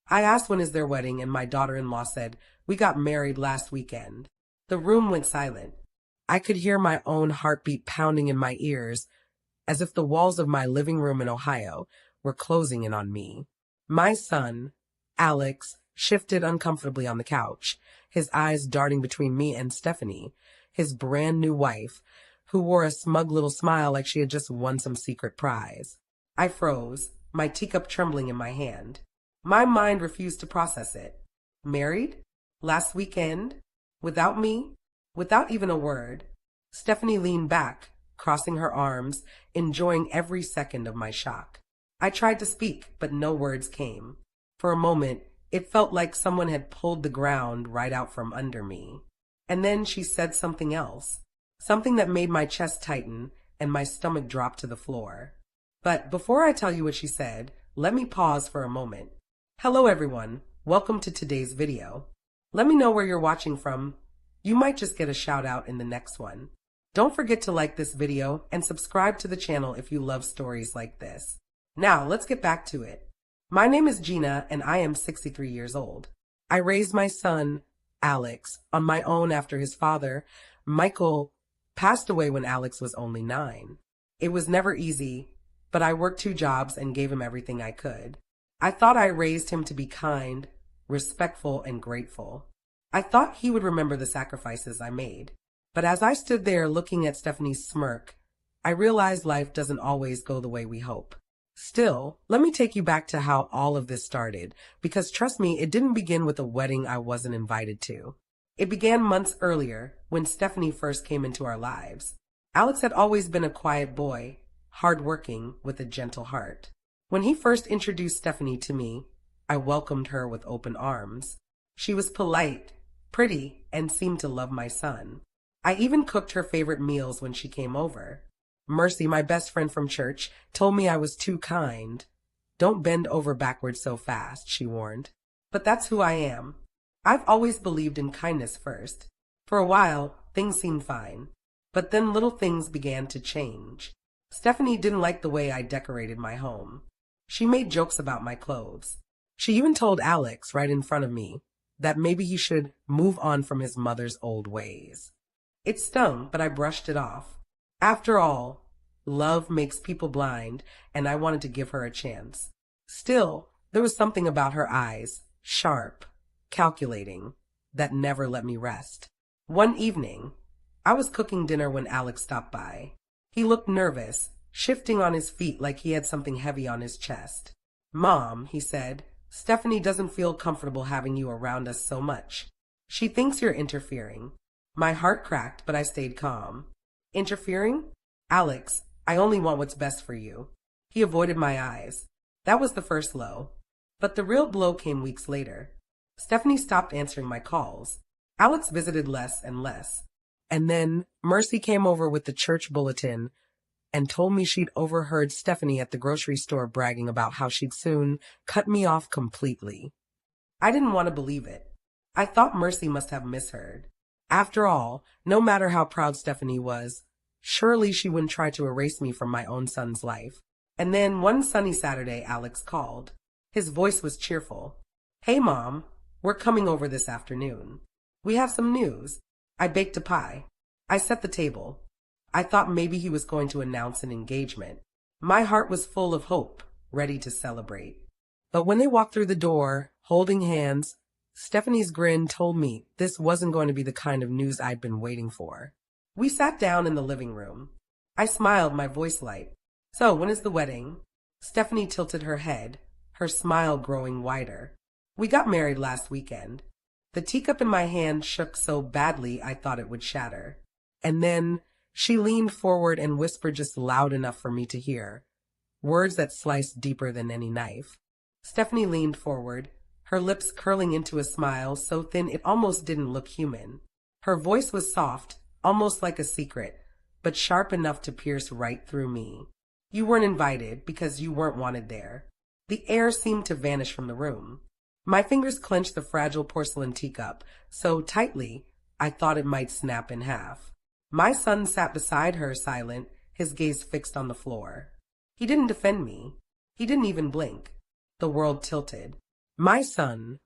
I asked when is their wedding, and my daughter-in-law said, "We got married last weekend." The room went silent. I could hear my own heartbeat pounding in my ears, as if the walls of my living room in Ohio were closing in on me. My son, Alex, shifted uncomfortably on the couch, his eyes darting between me and Stephanie, his brand new wife, who wore a smug little smile like she had just won some secret prize. I froze, my teacup trembling in my hand. My mind refused to process it. Married? Last weekend? Without me? Without even a word. Stephanie leaned back, crossing her arms, enjoying every second of my shock. I tried to speak, but no words came. For a moment, it felt like someone had pulled the ground right out from under me. And then she said something else, something that made my chest tighten and my stomach drop to the floor. But before I tell you what she said, let me pause for a moment. Hello everyone, welcome to today's video. Let me know where you're watching from. You might just get a shout out in the next one. Don't forget to like this video and subscribe to the channel if you love stories like this. Now, let's get back to it. My name is Gina and I am 63 years old. I raised my son, Alex, on my own after his father, Michael, passed away when Alex was only 9. It was never easy, but I worked 2 jobs and gave him everything I could. I thought I raised him to be kind, respectful, and grateful. I thought he would remember the sacrifices I made. But as I stood there looking at Stephanie's smirk, I realized life doesn't always go the way we hope. Still, let me take you back to how all of this started, because trust me, it didn't begin with a wedding I wasn't invited to. It began months earlier, when Stephanie first came into our lives. Alex had always been a quiet boy, hardworking, with a gentle heart. When he first introduced Stephanie to me, I welcomed her with open arms. She was polite, pretty, and seemed to love my son. I even cooked her favorite meals when she came over. Mercy, my best friend from church, told me I was too kind. "Don't bend over backwards so fast," she warned. But that's who I am. I've always believed in kindness first. For a while, things seemed fine. But then little things began to change. Stephanie didn't like the way I decorated my home. She made jokes about my clothes. She even told Alex, right in front of me, that maybe he should move on from his mother's old ways. It stung, but I brushed it off. After all, love makes people blind, and I wanted to give her a chance. Still, there was something about her eyes, sharp, calculating, that never let me rest. One evening, I was cooking dinner when Alex stopped by. He looked nervous, shifting on his feet like he had something heavy on his chest. "Mom," he said, "Stephanie doesn't feel comfortable having you around us so much. She thinks you're interfering." My heart cracked, but I stayed calm. "Interfering? Alex, I only want what's best for you." He avoided my eyes. That was the first blow. But the real blow came weeks later. Stephanie stopped answering my calls. Alex visited less and less. And then Mercy came over with the church bulletin and told me she'd overheard Stephanie at the grocery store bragging about how she'd soon cut me off completely. I didn't want to believe it. I thought Mercy must have misheard. After all, no matter how proud Stephanie was, surely she wouldn't try to erase me from my own son's life. And then one sunny Saturday, Alex called. His voice was cheerful. "Hey, Mom, we're coming over this afternoon. We have some news. I baked a pie." I set the table. I thought maybe he was going to announce an engagement. My heart was full of hope, ready to celebrate. But when they walked through the door, holding hands, Stephanie's grin told me this wasn't going to be the kind of news I'd been waiting for. We sat down in the living room. I smiled, my voice light. "So, when is the wedding?" Stephanie tilted her head, her smile growing wider. "We got married last weekend." The teacup in my hand shook so badly I thought it would shatter. And then she leaned forward and whispered just loud enough for me to hear, words that sliced deeper than any knife. Stephanie leaned forward, her lips curling into a smile so thin it almost didn't look human. Her voice was soft, almost like a secret, but sharp enough to pierce right through me. "You weren't invited because you weren't wanted there." The air seemed to vanish from the room. My fingers clenched the fragile porcelain teacup so tightly I thought it might snap in half. My son sat beside her, silent, his gaze fixed on the floor. He didn't defend me. He didn't even blink. The world tilted. My son,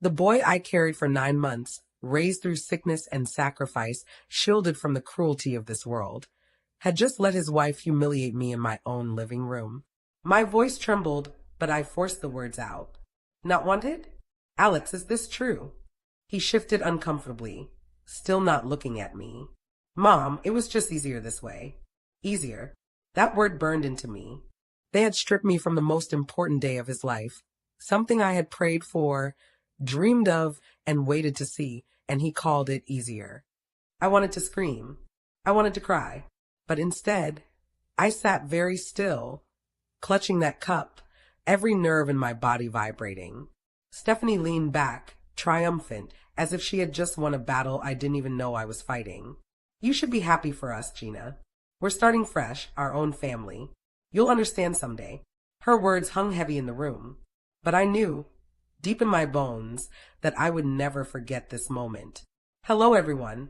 the boy I carried for 9 months, raised through sickness and sacrifice, shielded from the cruelty of this world, had just let his wife humiliate me in my own living room. My voice trembled, but I forced the words out. Not wanted? Alex, is this true? He shifted uncomfortably, still not looking at me. Mom, it was just easier this way. Easier. That word burned into me. They had stripped me from the most important day of his life, something I had prayed for, dreamed of, and waited to see, and he called it easier. I wanted to scream. I wanted to cry. But instead, I sat very still, clutching that cup, every nerve in my body vibrating. Stephanie leaned back, triumphant, as if she had just won a battle I didn't even know I was fighting. You should be happy for us, Gina. We're starting fresh, our own family. You'll understand someday. Her words hung heavy in the room, but I knew, deep in my bones, that I would never forget this moment. Hello, everyone.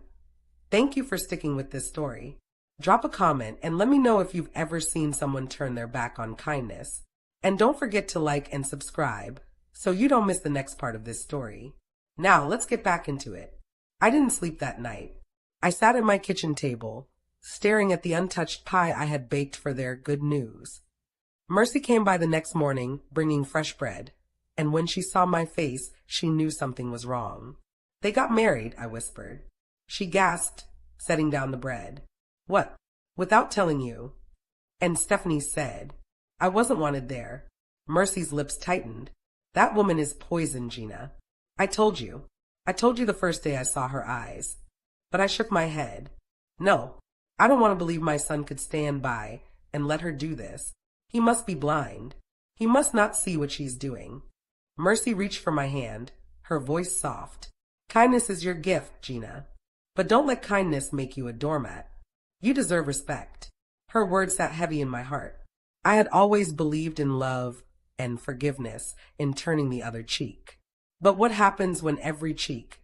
Thank you for sticking with this story. Drop a comment and let me know if you've ever seen someone turn their back on kindness. And don't forget to like and subscribe so you don't miss the next part of this story. Now, let's get back into it. I didn't sleep that night. I sat at my kitchen table, staring at the untouched pie I had baked for their good news. Mercy came by the next morning, bringing fresh bread, and when she saw my face, she knew something was wrong. They got married, I whispered. She gasped, setting down the bread. What? Without telling you? And Stephanie said, I wasn't wanted there. Mercy's lips tightened. That woman is poison, Gina. I told you. I told you the first day I saw her eyes. But I shook my head. No, I don't want to believe my son could stand by and let her do this. He must be blind. He must not see what she's doing. Mercy reached for my hand, her voice soft. Kindness is your gift, Gina. But don't let kindness make you a doormat. You deserve respect. Her words sat heavy in my heart. I had always believed in love and forgiveness, in turning the other cheek. But what happens when every cheek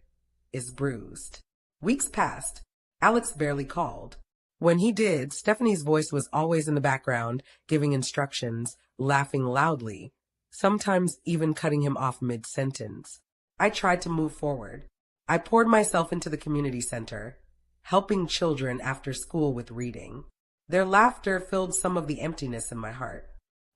is bruised? Weeks passed. Alex barely called. When he did, Stephanie's voice was always in the background, giving instructions, laughing loudly, sometimes even cutting him off mid-sentence. I tried to move forward. I poured myself into the community center, helping children after school with reading. Their laughter filled some of the emptiness in my heart.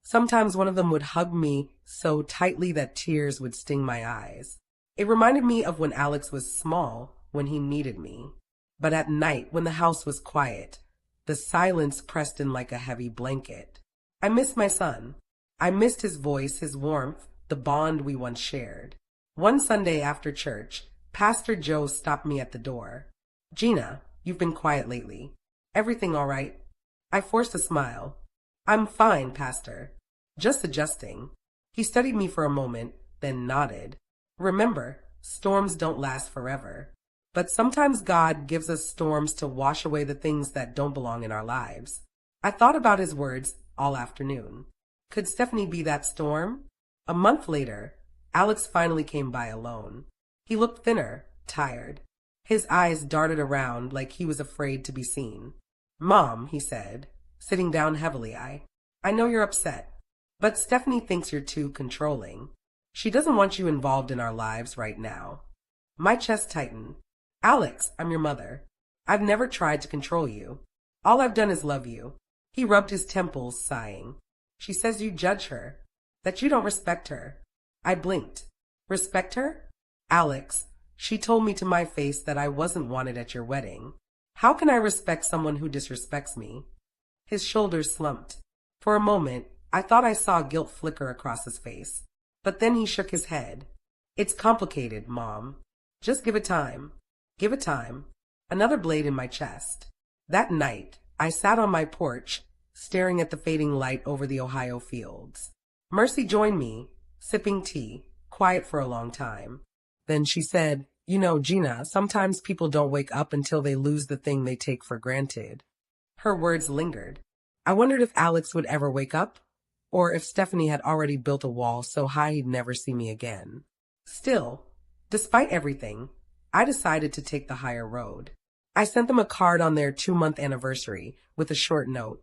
Sometimes one of them would hug me so tightly that tears would sting my eyes. It reminded me of when Alex was small, when he needed me. But at night, when the house was quiet, the silence pressed in like a heavy blanket. I missed my son. I missed his voice, his warmth, the bond we once shared. One Sunday after church, Pastor Joe stopped me at the door. Gina, you've been quiet lately. Everything all right? I forced a smile. I'm fine, Pastor. Just adjusting. He studied me for a moment, then nodded. Remember, storms don't last forever. But sometimes God gives us storms to wash away the things that don't belong in our lives. I thought about his words all afternoon. Could Stephanie be that storm? A month later, Alex finally came by alone. He looked thinner, tired. His eyes darted around like he was afraid to be seen. Mom, he said, sitting down heavily, I know you're upset, but Stephanie thinks you're too controlling. She doesn't want you involved in our lives right now. My chest tightened. Alex, I'm your mother. I've never tried to control you. All I've done is love you. He rubbed his temples, sighing. She says you judge her, that you don't respect her. I blinked. Respect her? Alex, she told me to my face that I wasn't wanted at your wedding. How can I respect someone who disrespects me? His shoulders slumped. For a moment, I thought I saw guilt flicker across his face. But then he shook his head. It's complicated, Mom. Just give it time. Give it time. Another blade in my chest. That night, I sat on my porch, staring at the fading light over the Ohio fields. Mercy joined me, sipping tea, quiet for a long time. Then she said, You know, Gina, sometimes people don't wake up until they lose the thing they take for granted. Her words lingered. I wondered if Alex would ever wake up, or if Stephanie had already built a wall so high he'd never see me again. Still, despite everything, I decided to take the higher road. I sent them a card on their 2-month anniversary with a short note.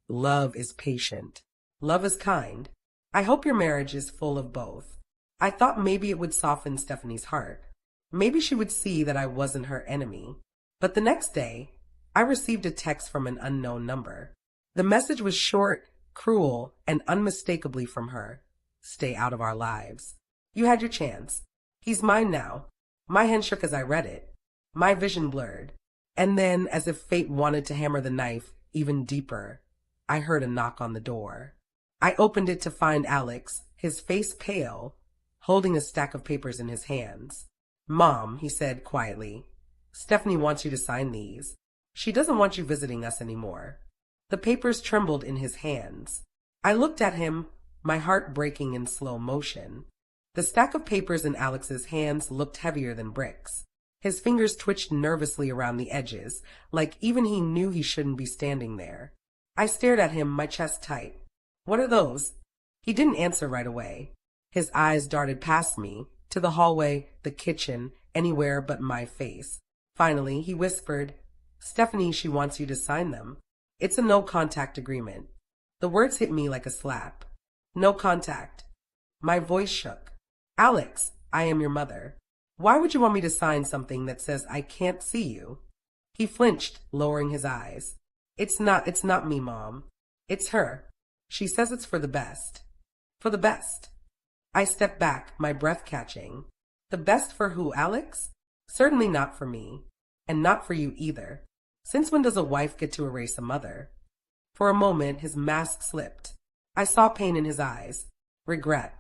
Love is patient. Love is kind. I hope your marriage is full of both. I thought maybe it would soften Stephanie's heart. Maybe she would see that I wasn't her enemy. But the next day, I received a text from an unknown number. The message was short, cruel, and unmistakably from her. Stay out of our lives. You had your chance. He's mine now. My hand shook as I read it. My vision blurred. And then, as if fate wanted to hammer the knife even deeper, I heard a knock on the door. I opened it to find Alex, his face pale, holding a stack of papers in his hands. Mom, he said quietly, Stephanie wants you to sign these. She doesn't want you visiting us anymore. The papers trembled in his hands. I looked at him, my heart breaking in slow motion. The stack of papers in Alex's hands looked heavier than bricks. His fingers twitched nervously around the edges, like even he knew he shouldn't be standing there. I stared at him, my chest tight. What are those? He didn't answer right away. His eyes darted past me, to the hallway, the kitchen, anywhere but my face. Finally, he whispered, Stephanie, she wants you to sign them. It's a no-contact agreement. The words hit me like a slap. No contact. My voice shook. Alex, I am your mother. Why would you want me to sign something that says I can't see you? He flinched, lowering his eyes. It's not me, Mom. It's her. She says it's for the best. For the best. I stepped back, my breath catching. The best for who, Alex? Certainly not for me. And not for you either. Since when does a wife get to erase a mother? For a moment, his mask slipped. I saw pain in his eyes. Regret.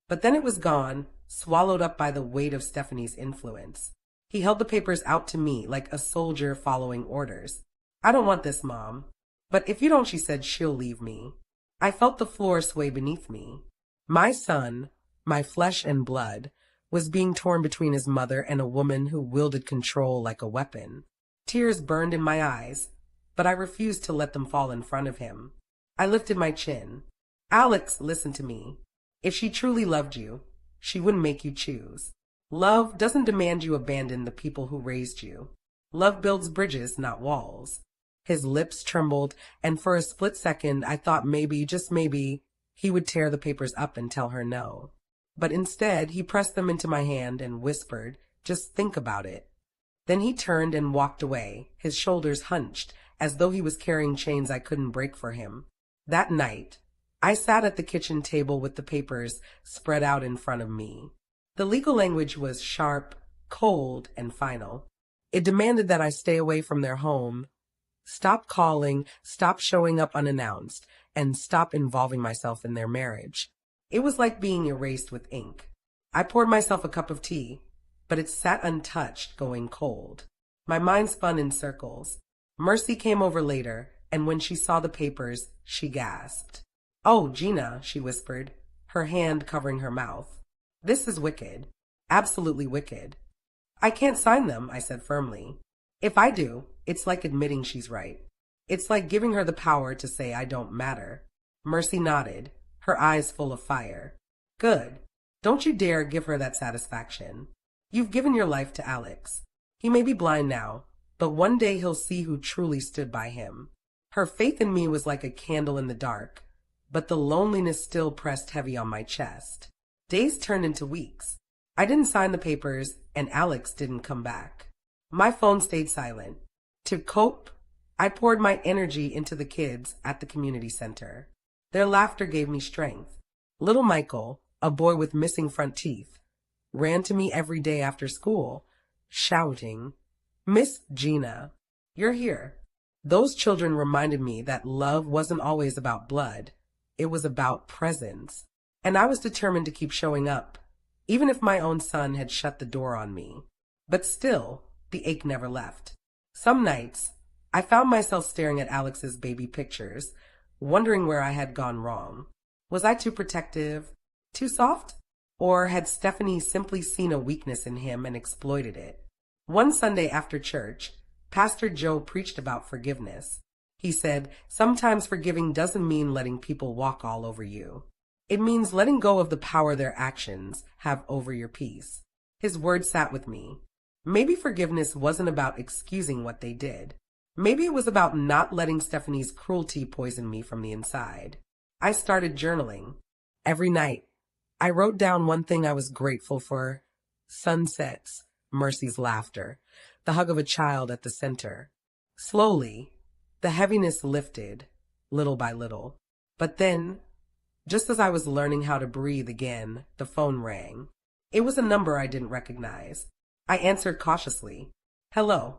But then it was gone, swallowed up by the weight of Stephanie's influence. He held the papers out to me like a soldier following orders. I don't want this, Mom. But if you don't, she said, she'll leave me. I felt the floor sway beneath me. My son, my flesh and blood, was being torn between his mother and a woman who wielded control like a weapon. Tears burned in my eyes, but I refused to let them fall in front of him. I lifted my chin. Alex, listen to me. If she truly loved you, she wouldn't make you choose. Love doesn't demand you abandon the people who raised you. Love builds bridges, not walls. His lips trembled, and for a split second I thought maybe, just maybe, he would tear the papers up and tell her no. But instead, he pressed them into my hand and whispered, just think about it. Then he turned and walked away, his shoulders hunched, as though he was carrying chains I couldn't break for him. That night, I sat at the kitchen table with the papers spread out in front of me. The legal language was sharp, cold, and final. It demanded that I stay away from their home, stop calling, stop showing up unannounced, and stop involving myself in their marriage. It was like being erased with ink. I poured myself a cup of tea, but it sat untouched, going cold. My mind spun in circles. Mercy came over later, and when she saw the papers, she gasped. Oh, Gina, she whispered, her hand covering her mouth. This is wicked. Absolutely wicked. I can't sign them, I said firmly. If I do, it's like admitting she's right. It's like giving her the power to say I don't matter. Mercy nodded, her eyes full of fire. Good. Don't you dare give her that satisfaction. You've given your life to Alex. He may be blind now, but one day he'll see who truly stood by him. Her faith in me was like a candle in the dark, but the loneliness still pressed heavy on my chest. Days turned into weeks. I didn't sign the papers, and Alex didn't come back. My phone stayed silent. To cope, I poured my energy into the kids at the community center. Their laughter gave me strength. Little Michael, a boy with missing front teeth, ran to me every day after school, shouting, Miss Gina, you're here. Those children reminded me that love wasn't always about blood. It was about presence. And I was determined to keep showing up, even if my own son had shut the door on me. But still, the ache never left. Some nights, I found myself staring at Alex's baby pictures, wondering where I had gone wrong. Was I too protective? Too soft? Or had Stephanie simply seen a weakness in him and exploited it? One Sunday after church, Pastor Joe preached about forgiveness. He said, sometimes forgiving doesn't mean letting people walk all over you. It means letting go of the power their actions have over your peace. His words sat with me. Maybe forgiveness wasn't about excusing what they did. Maybe it was about not letting Stephanie's cruelty poison me from the inside. I started journaling. Every night, I wrote down one thing I was grateful for: sunsets, Mercy's laughter, the hug of a child at the center. Slowly, the heaviness lifted, little by little. But then, just as I was learning how to breathe again, the phone rang. It was a number I didn't recognize. I answered cautiously. "Hello."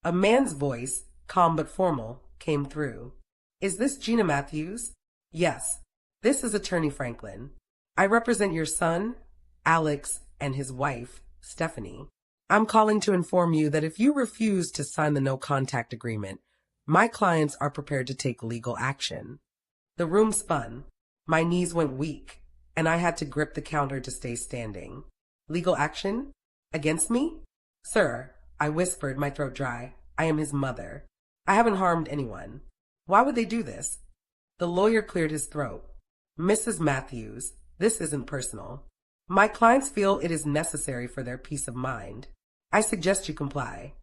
A man's voice, calm but formal, came through. "Is this Gina Matthews?" "Yes. This is Attorney Franklin. I represent your son, Alex, and his wife, Stephanie. I'm calling to inform you that if you refuse to sign the no-contact agreement, my clients are prepared to take legal action." The room spun. My knees went weak, and I had to grip the counter to stay standing. "Legal action? Against me?" "Sir," I whispered, my throat dry, "I am his mother. I haven't harmed anyone. Why would they do this?" The lawyer cleared his throat. "Mrs. Matthews, this isn't personal. My clients feel it is necessary for their peace of mind. I suggest you comply."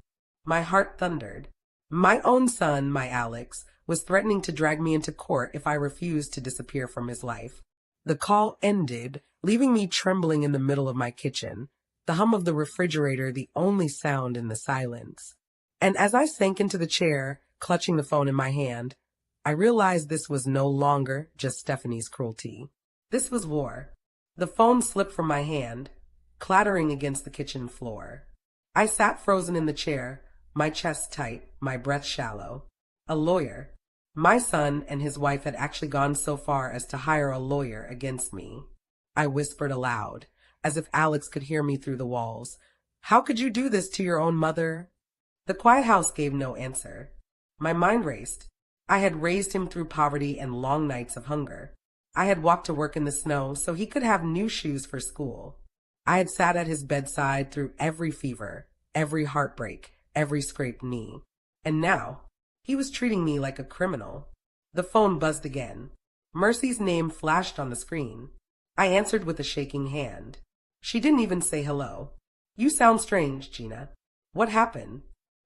My heart thundered. My own son, my Alex, was threatening to drag me into court if I refused to disappear from his life. The call ended, leaving me trembling in the middle of my kitchen, the hum of the refrigerator the only sound in the silence. And as I sank into the chair, clutching the phone in my hand, I realized this was no longer just Stephanie's cruelty. This was war. The phone slipped from my hand, clattering against the kitchen floor. I sat frozen in the chair, my chest tight, my breath shallow. A lawyer. My son and his wife had actually gone so far as to hire a lawyer against me. I whispered aloud, as if Alex could hear me through the walls. "How could you do this to your own mother?" The quiet house gave no answer. My mind raced. I had raised him through poverty and long nights of hunger. I had walked to work in the snow so he could have new shoes for school. I had sat at his bedside through every fever, every heartbreak, every scraped knee. And now, he was treating me like a criminal. The phone buzzed again. Mercy's name flashed on the screen. I answered with a shaking hand. She didn't even say hello. "You sound strange, Gina. What happened?"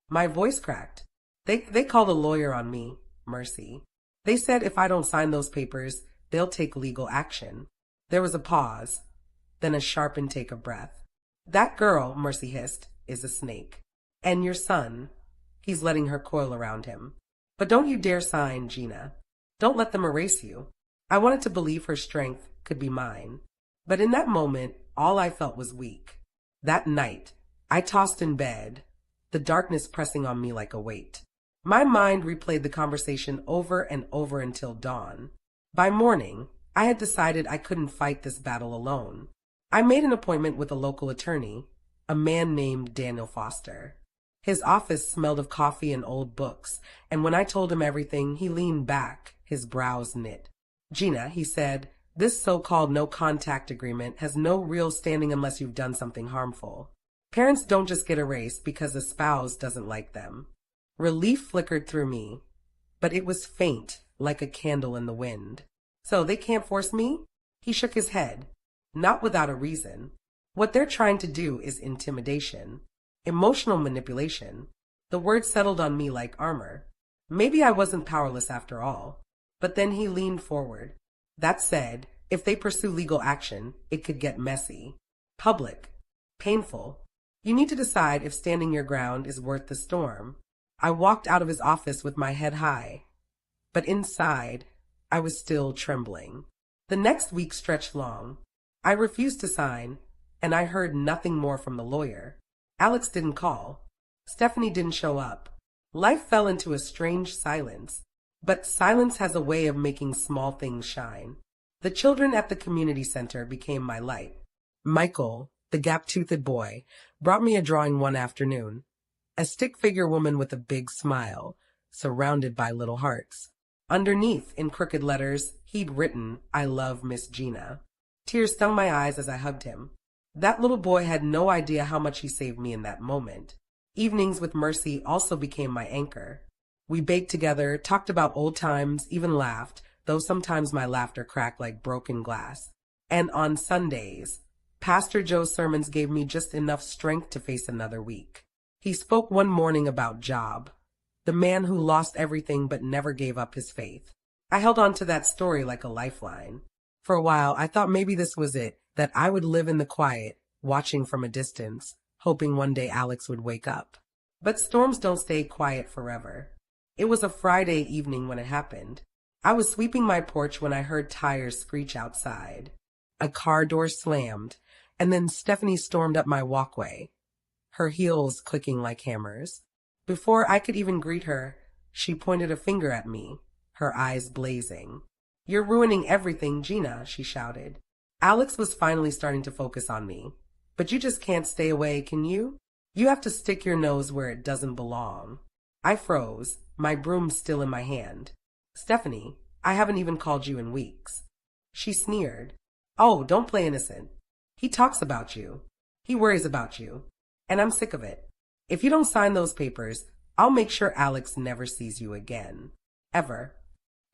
My voice cracked. They called a lawyer on me, Mercy. They said if I don't sign those papers, they'll take legal action. There was a pause, then a sharp intake of breath. "That girl," Mercy hissed, "is a snake. And your son," he's letting her coil around him. "But don't you dare sign, Gina. Don't let them erase you." I wanted to believe her strength could be mine. But in that moment, all I felt was weak. That night, I tossed in bed, the darkness pressing on me like a weight. My mind replayed the conversation over and over until dawn. By morning, I had decided I couldn't fight this battle alone. I made an appointment with a local attorney, a man named Daniel Foster. His office smelled of coffee and old books, and when I told him everything, he leaned back, his brows knit. "Gina," he said, "this so-called no-contact agreement has no real standing unless you've done something harmful. Parents don't just get erased because a spouse doesn't like them." Relief flickered through me, but it was faint, like a candle in the wind. "So they can't force me?" He shook his head. "Not without a reason. What they're trying to do is intimidation. Emotional manipulation." The word settled on me like armor. Maybe I wasn't powerless after all. But then he leaned forward. "That said, if they pursue legal action, it could get messy. Public. Painful. You need to decide if standing your ground is worth the storm." I walked out of his office with my head high. But inside, I was still trembling. The next week stretched long. I refused to sign, and I heard nothing more from the lawyer. Alex didn't call. Stephanie didn't show up. Life fell into a strange silence. But silence has a way of making small things shine. The children at the community center became my light. Michael, the gap-toothed boy, brought me a drawing one afternoon. A stick-figure woman with a big smile, surrounded by little hearts. Underneath, in crooked letters, he'd written, "I love Miss Gina." Tears stung my eyes as I hugged him. That little boy had no idea how much he saved me in that moment. Evenings with Mercy also became my anchor. We baked together, talked about old times, even laughed, though sometimes my laughter cracked like broken glass. And on Sundays, Pastor Joe's sermons gave me just enough strength to face another week. He spoke one morning about Job, the man who lost everything but never gave up his faith. I held on to that story like a lifeline. For a while, I thought maybe this was it. that I would live in the quiet, watching from a distance, hoping one day Alex would wake up. But storms don't stay quiet forever. It was a Friday evening when it happened. I was sweeping my porch when I heard tires screech outside. A car door slammed, and then Stephanie stormed up my walkway, her heels clicking like hammers. Before I could even greet her, she pointed a finger at me, her eyes blazing. "You're ruining everything, Gina," she shouted. Alex was finally starting to focus on me. "But you just can't stay away, can you? You have to stick your nose where it doesn't belong." I froze, my broom still in my hand. "Stephanie, I haven't even called you in weeks." She sneered. "Oh, don't play innocent. He talks about you. He worries about you. And I'm sick of it. If you don't sign those papers, I'll make sure Alex never sees you again. Ever."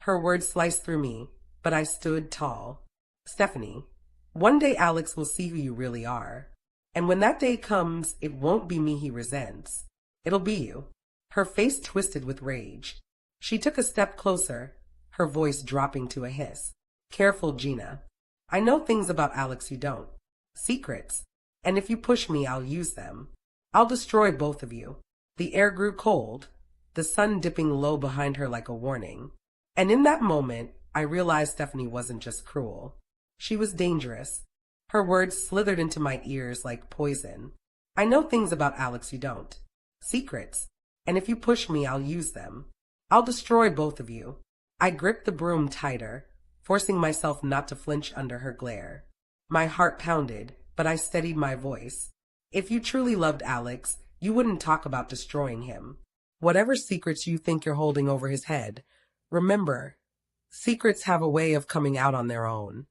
Her words sliced through me, but I stood tall. "Stephanie, one day Alex will see who you really are. And when that day comes, it won't be me he resents. It'll be you." Her face twisted with rage. She took a step closer, her voice dropping to a hiss. "Careful, Gina. I know things about Alex you don't. Secrets. And if you push me, I'll use them. I'll destroy both of you." The air grew cold, the sun dipping low behind her like a warning. And in that moment, I realized Stephanie wasn't just cruel. She was dangerous. Her words slithered into my ears like poison. "I know things about Alex you don't. Secrets. And if you push me, I'll use them. I'll destroy both of you." I gripped the broom tighter, forcing myself not to flinch under her glare. My heart pounded, but I steadied my voice. "If you truly loved Alex, you wouldn't talk about destroying him. Whatever secrets you think you're holding over his head, remember, secrets have a way of coming out on their own."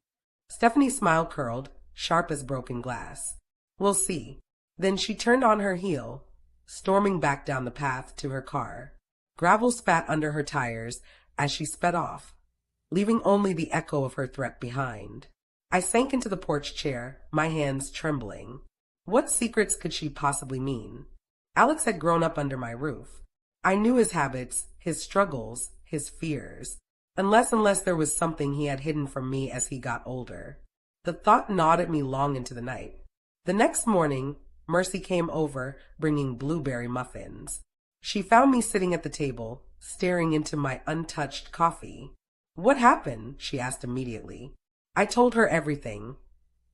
Stephanie's smile curled, sharp as broken glass. "We'll see." Then she turned on her heel, storming back down the path to her car. Gravel spat under her tires as she sped off, leaving only the echo of her threat behind. I sank into the porch chair, my hands trembling. What secrets could she possibly mean? Alex had grown up under my roof. I knew his habits, his struggles, his fears, unless there was something he had hidden from me as he got older. The thought gnawed at me long into the night. The next morning, Mercy came over, bringing blueberry muffins. She found me sitting at the table, staring into my untouched coffee. "What happened?" she asked immediately. I told her everything,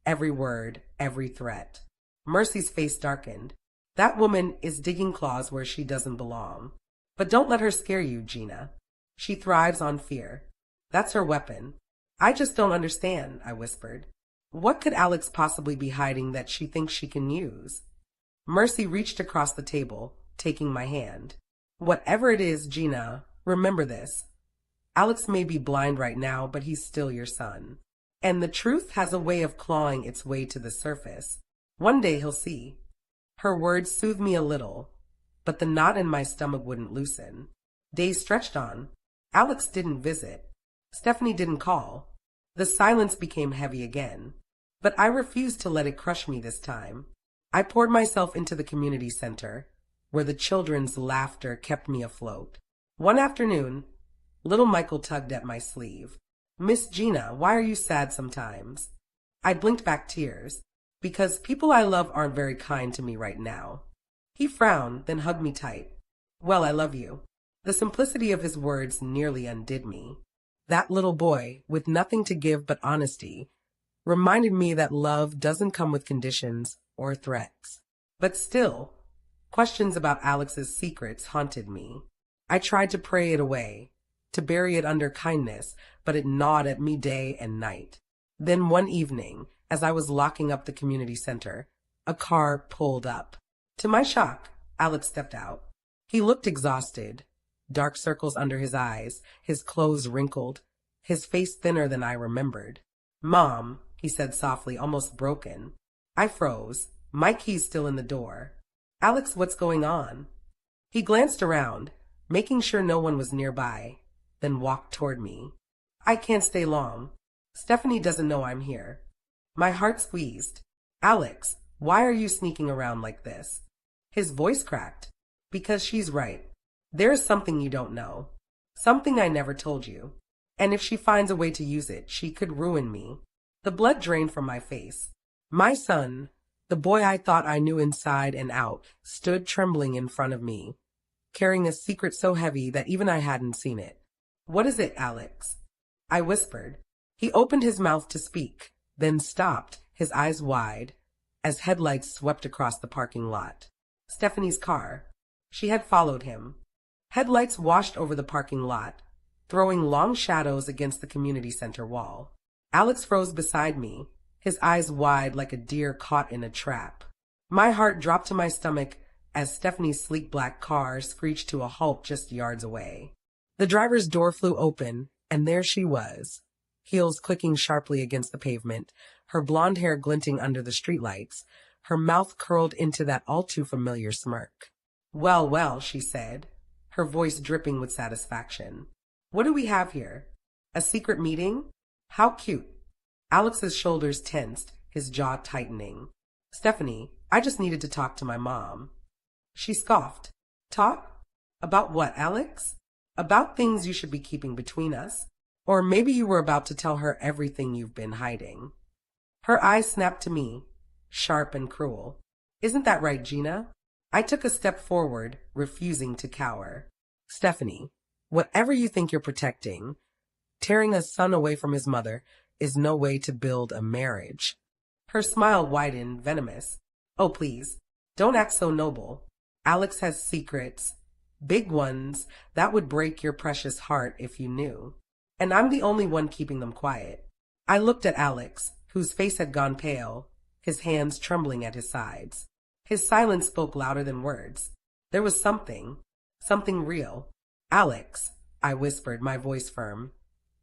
every word, every threat. Mercy's face darkened. "That woman is digging claws where she doesn't belong. But don't let her scare you, Gina. She thrives on fear. That's her weapon." "I just don't understand," I whispered. "What could Alex possibly be hiding that she thinks she can use?" Mercy reached across the table, taking my hand. "Whatever it is, Gina, remember this. Alex may be blind right now, but he's still your son. And the truth has a way of clawing its way to the surface. One day he'll see." Her words soothed me a little, but the knot in my stomach wouldn't loosen. Days stretched on. Alex didn't visit. Stephanie didn't call. The silence became heavy again. But I refused to let it crush me this time. I poured myself into the community center, where the children's laughter kept me afloat. One afternoon, little Michael tugged at my sleeve. "Miss Gina, why are you sad sometimes?" I blinked back tears. "Because people I love aren't very kind to me right now." He frowned, then hugged me tight. "Well, I love you." The simplicity of his words nearly undid me. That little boy, with nothing to give but honesty, reminded me that love doesn't come with conditions or threats. But still, questions about Alex's secrets haunted me. I tried to pray it away, to bury it under kindness, but it gnawed at me day and night. Then one evening, as I was locking up the community center, a car pulled up. To my shock, Alex stepped out. He looked exhausted, dark circles under his eyes, his clothes wrinkled, his face thinner than I remembered. "Mom," he said softly, almost broken. I froze, my keys still in the door. "Alex, what's going on?" He glanced around, making sure no one was nearby, then walked toward me. "I can't stay long. Stephanie doesn't know I'm here." My heart squeezed. "Alex, why are you sneaking around like this?" His voice cracked. "Because she's right. There's something you don't know. Something I never told you. And if she finds a way to use it, she could ruin me." The blood drained from my face. My son, the boy I thought I knew inside and out, stood trembling in front of me, carrying a secret so heavy that even I hadn't seen it. "What is it, Alex?" I whispered. He opened his mouth to speak, then stopped, his eyes wide, as headlights swept across the parking lot. Stephanie's car. She had followed him. Headlights washed over the parking lot, throwing long shadows against the community center wall. Alex froze beside me, his eyes wide like a deer caught in a trap. My heart dropped to my stomach as Stephanie's sleek black car screeched to a halt just yards away. The driver's door flew open, and there she was, heels clicking sharply against the pavement, her blonde hair glinting under the streetlights, her mouth curled into that all-too-familiar smirk. "Well, well," she said, her voice dripping with satisfaction. "What do we have here? A secret meeting? How cute." Alex's shoulders tensed, his jaw tightening. "Stephanie, I just needed to talk to my mom." She scoffed. "Talk? About what, Alex? About things you should be keeping between us. Or maybe you were about to tell her everything you've been hiding." Her eyes snapped to me, sharp and cruel. "Isn't that right, Gina?" I took a step forward, refusing to cower. "Stephanie, whatever you think you're protecting, tearing a son away from his mother is no way to build a marriage." Her smile widened, venomous. "Oh, please, don't act so noble. Alex has secrets, big ones, that would break your precious heart if you knew. And I'm the only one keeping them quiet." I looked at Alex, whose face had gone pale, his hands trembling at his sides. His silence spoke louder than words. There was something real. "Alex," I whispered, my voice firm,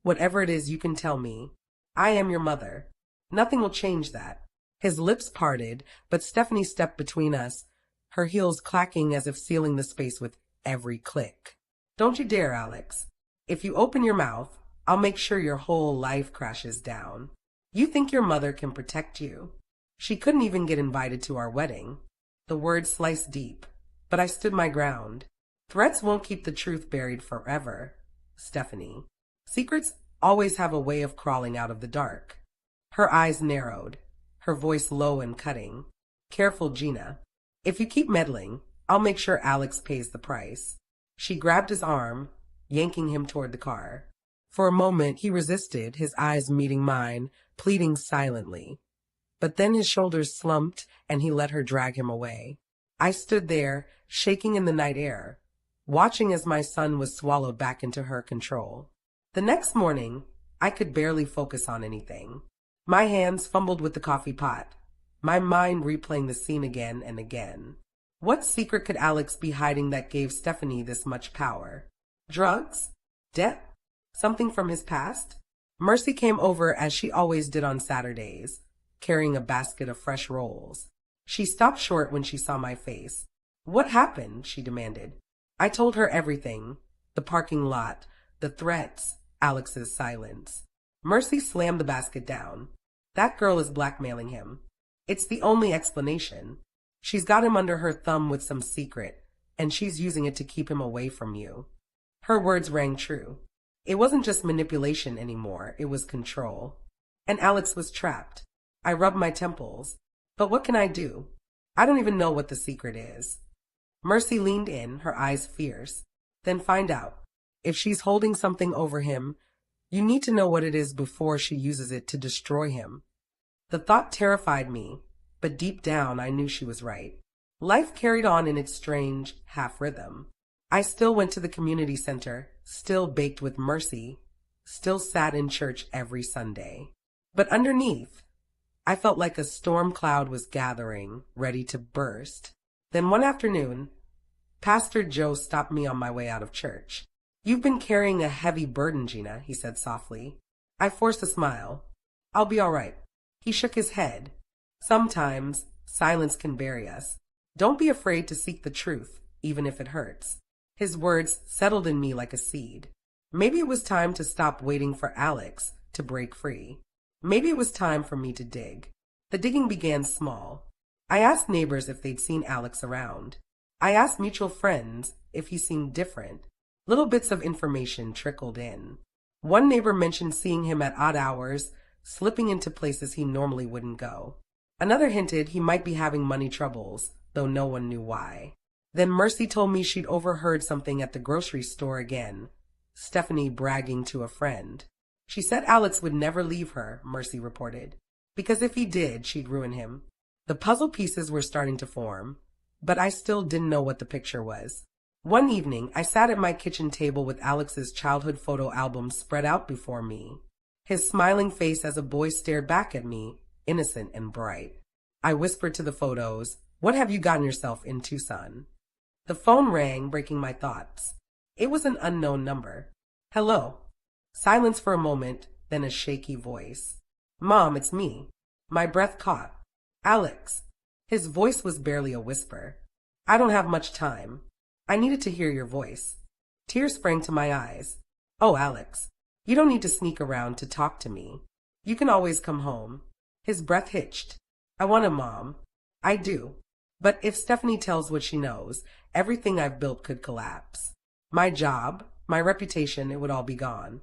"whatever it is, you can tell me. I am your mother. Nothing will change that." His lips parted, but Stephanie stepped between us, her heels clacking as if sealing the space with every click. "Don't you dare, Alex. If you open your mouth, I'll make sure your whole life crashes down. You think your mother can protect you? She couldn't even get invited to our wedding." The words sliced deep, but I stood my ground. "Threats won't keep the truth buried forever, Stephanie. Secrets always have a way of crawling out of the dark." Her eyes narrowed, her voice low and cutting. "Careful, Gina. If you keep meddling, I'll make sure Alex pays the price." She grabbed his arm, yanking him toward the car. For a moment he resisted, his eyes meeting mine, pleading silently. But then his shoulders slumped and he let her drag him away. I stood there, shaking in the night air, watching as my son was swallowed back into her control. The next morning, I could barely focus on anything. My hands fumbled with the coffee pot, my mind replaying the scene again and again. What secret could Alex be hiding that gave Stephanie this much power? Drugs? Debt? Something from his past? Mercy came over as she always did on Saturdays, carrying a basket of fresh rolls. She stopped short when she saw my face. "What happened?" she demanded. I told her everything. The parking lot, the threats, Alex's silence. Mercy slammed the basket down. "That girl is blackmailing him. It's the only explanation. She's got him under her thumb with some secret, and she's using it to keep him away from you." Her words rang true. It wasn't just manipulation anymore, it was control. And Alex was trapped. I rubbed my temples. But what can I do? I don't even know what the secret is. Mercy leaned in, her eyes fierce. "Then find out. If she's holding something over him, you need to know what it is before she uses it to destroy him." The thought terrified me, but deep down I knew she was right. Life carried on in its strange half-rhythm. I still went to the community center, still baked with Mercy, still sat in church every Sunday. But underneath, I felt like a storm cloud was gathering, ready to burst. Then one afternoon, Pastor Joe stopped me on my way out of church. "You've been carrying a heavy burden, Gina," he said softly. I forced a smile. "I'll be all right." He shook his head. "Sometimes silence can bury us. Don't be afraid to seek the truth, even if it hurts." His words settled in me like a seed. Maybe it was time to stop waiting for Alex to break free. Maybe it was time for me to dig. The digging began small. I asked neighbors if they'd seen Alex around. I asked mutual friends if he seemed different. Little bits of information trickled in. One neighbor mentioned seeing him at odd hours, slipping into places he normally wouldn't go. Another hinted he might be having money troubles, though no one knew why. Then Mercy told me she'd overheard something at the grocery store again. Stephanie bragging to a friend. She said Alex would never leave her, Mercy reported, because if he did, she'd ruin him. The puzzle pieces were starting to form, but I still didn't know what the picture was. One evening, I sat at my kitchen table with Alex's childhood photo album spread out before me. His smiling face as a boy stared back at me, innocent and bright. I whispered to the photos, "What have you gotten yourself into, son?" The phone rang, breaking my thoughts. It was an unknown number. "Hello." Silence for a moment, then a shaky voice. "Mom, it's me." My breath caught. "Alex." His voice was barely a whisper. "I don't have much time. I needed to hear your voice." Tears sprang to my eyes. "Oh, Alex, you don't need to sneak around to talk to me. You can always come home." His breath hitched. "I want a mom." "I do. But if Stephanie tells what she knows, everything I've built could collapse. My job, my reputation, it would all be gone."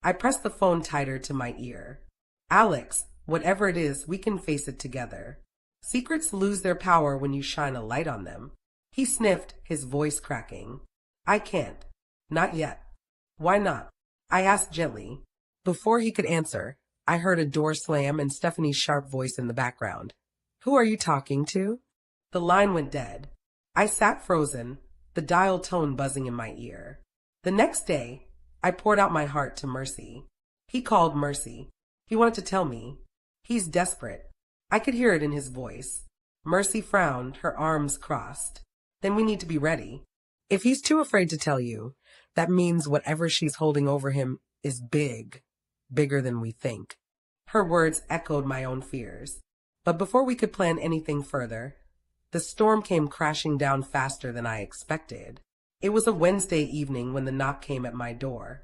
I pressed the phone tighter to my ear. "Alex, whatever it is, we can face it together. Secrets lose their power when you shine a light on them." He sniffed, his voice cracking. "I can't. Not yet." "Why not?" I asked gently. Before he could answer, I heard a door slam and Stephanie's sharp voice in the background. "Who are you talking to?" The line went dead. I sat frozen, the dial tone buzzing in my ear. The next day, I poured out my heart to Mercy. He called Mercy. He wanted to tell me. He's desperate. I could hear it in his voice. Mercy frowned, her arms crossed. "Then we need to be ready. If he's too afraid to tell you, that means whatever she's holding over him is big, bigger than we think." Her words echoed my own fears. But before we could plan anything further, the storm came crashing down faster than I expected. It was a Wednesday evening when the knock came at my door.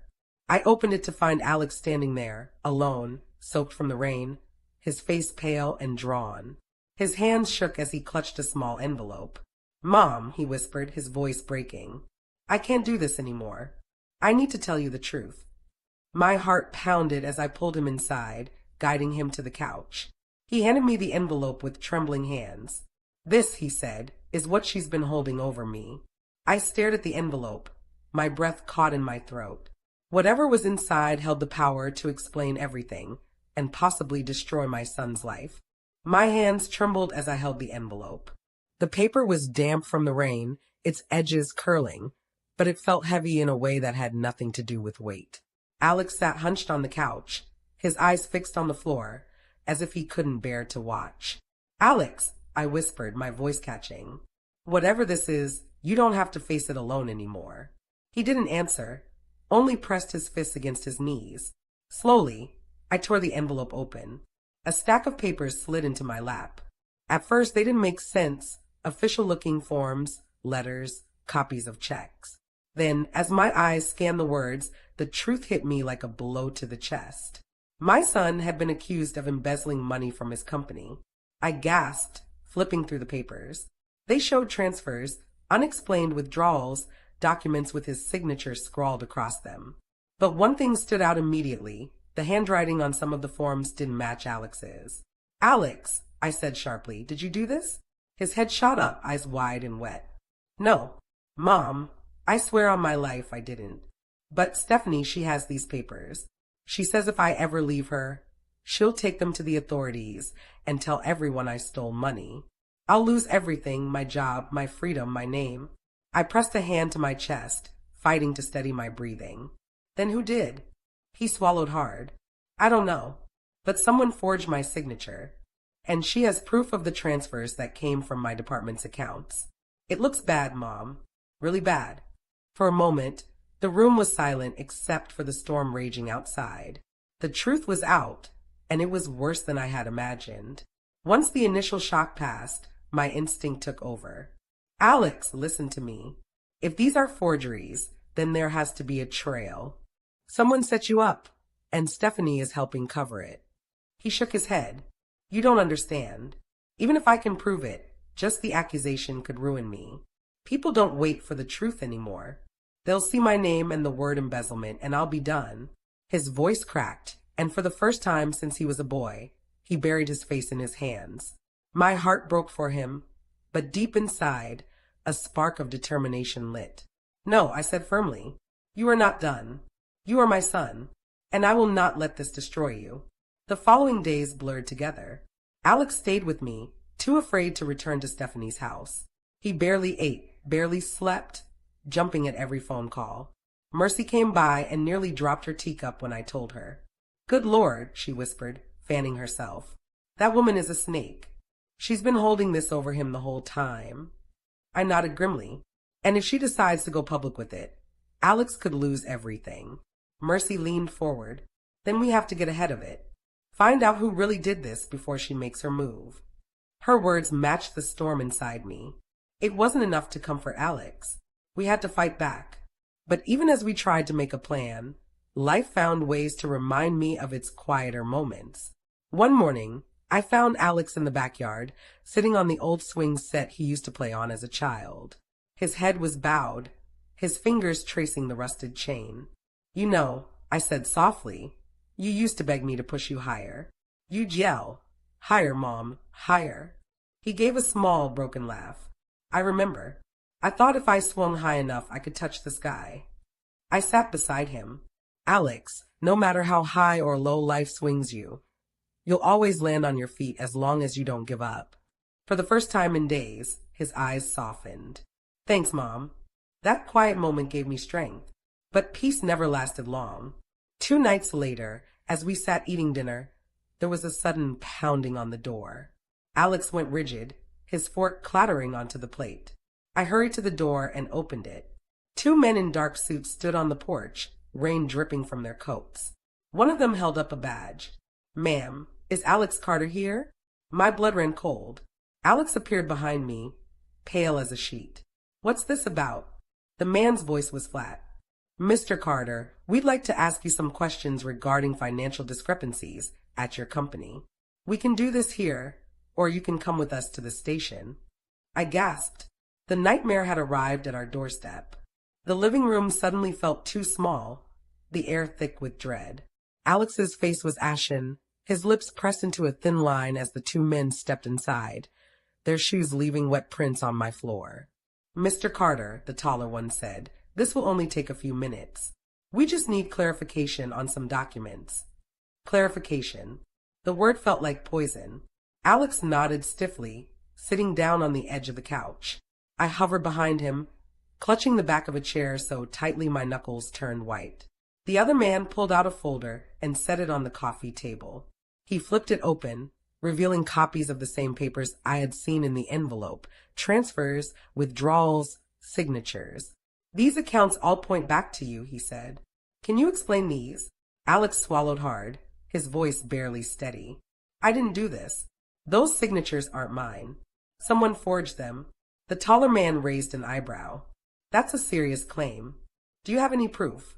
I opened it to find Alex standing there, alone, soaked from the rain, his face pale and drawn. His hands shook as he clutched a small envelope. "Mom," he whispered, his voice breaking. "I can't do this anymore. I need to tell you the truth." My heart pounded as I pulled him inside, guiding him to the couch. He handed me the envelope with trembling hands. "This," he said, "is what she's been holding over me." I stared at the envelope, my breath caught in my throat. Whatever was inside held the power to explain everything, and possibly destroy my son's life. My hands trembled as I held the envelope. The paper was damp from the rain, its edges curling, but it felt heavy in a way that had nothing to do with weight. Alex sat hunched on the couch, his eyes fixed on the floor, as if he couldn't bear to watch. "Alex," I whispered, my voice catching. "Whatever this is, you don't have to face it alone anymore." He didn't answer, only pressed his fists against his knees. Slowly, I tore the envelope open. A stack of papers slid into my lap. At first, they didn't make sense. Official-looking forms, letters, copies of checks. Then, as my eyes scanned the words, the truth hit me like a blow to the chest. My son had been accused of embezzling money from his company. I gasped, flipping through the papers. They showed transfers, unexplained withdrawals, documents with his signature scrawled across them. But one thing stood out immediately. The handwriting on some of the forms didn't match Alex's. "Alex," I said sharply, "did you do this?" His head shot up, eyes wide and wet. "No. Mom, I swear on my life I didn't. But Stephanie, she has these papers. She says if I ever leave her, she'll take them to the authorities and tell everyone I stole money. I'll lose everything, my job, my freedom, my name." I pressed a hand to my chest, fighting to steady my breathing. "Then who did?" He swallowed hard. "I don't know, but someone forged my signature. And she has proof of the transfers that came from my department's accounts. It looks bad, Mom. Really bad." For a moment, the room was silent except for the storm raging outside. The truth was out, and it was worse than I had imagined. Once the initial shock passed, my instinct took over. "Alex, listen to me. If these are forgeries, then there has to be a trail. Someone set you up, and Stephanie is helping cover it." He shook his head. "You don't understand. Even if I can prove it, just the accusation could ruin me. People don't wait for the truth anymore. They'll see my name and the word embezzlement, and I'll be done." His voice cracked, and for the first time since he was a boy, he buried his face in his hands. My heart broke for him, but deep inside, a spark of determination lit. "No," I said firmly. "You are not done. You are my son, and I will not let this destroy you." The following days blurred together. Alex stayed with me, too afraid to return to Stephanie's house. He barely ate, barely slept, jumping at every phone call. Mercy came by and nearly dropped her teacup when I told her. "Good Lord," she whispered, fanning herself. "That woman is a snake. She's been holding this over him the whole time." I nodded grimly. "And if she decides to go public with it, Alex could lose everything." Mercy leaned forward. "Then we have to get ahead of it. Find out who really did this before she makes her move." Her words matched the storm inside me. It wasn't enough to comfort Alex. We had to fight back. But even as we tried to make a plan, life found ways to remind me of its quieter moments. One morning, I found Alex in the backyard, sitting on the old swing set he used to play on as a child. His head was bowed, his fingers tracing the rusted chain. "You know," I said softly, "you used to beg me to push you higher. You'd yell, 'Higher, Mom, higher.'" He gave a small, broken laugh. "I remember. I thought if I swung high enough I could touch the sky." I sat beside him. "Alex, no matter how high or low life swings you, you'll always land on your feet as long as you don't give up." For the first time in days, his eyes softened. "Thanks, Mom." That quiet moment gave me strength. But peace never lasted long. 2 nights later, as we sat eating dinner, there was a sudden pounding on the door. Alex went rigid, his fork clattering onto the plate. I hurried to the door and opened it. 2 men in dark suits stood on the porch, rain dripping from their coats. One of them held up a badge. "Ma'am, is Alex Carter here?" My blood ran cold. Alex appeared behind me, pale as a sheet. "What's this about?" The man's voice was flat. "Mr. Carter, we'd like to ask you some questions regarding financial discrepancies at your company. We can do this here, or you can come with us to the station." I gasped. The nightmare had arrived at our doorstep. The living room suddenly felt too small, the air thick with dread. Alex's face was ashen, his lips pressed into a thin line as the 2 men stepped inside, their shoes leaving wet prints on my floor. "Mr. Carter," the taller one said, "this will only take a few minutes. We just need clarification on some documents." Clarification. The word felt like poison. Alex nodded stiffly, sitting down on the edge of the couch. I hovered behind him, clutching the back of a chair so tightly my knuckles turned white. The other man pulled out a folder and set it on the coffee table. He flipped it open, revealing copies of the same papers I had seen in the envelope: transfers, withdrawals, signatures. "These accounts all point back to you," he said. "Can you explain these?" Alex swallowed hard, his voice barely steady. "I didn't do this. Those signatures aren't mine. Someone forged them." The taller man raised an eyebrow. "That's a serious claim. Do you have any proof?"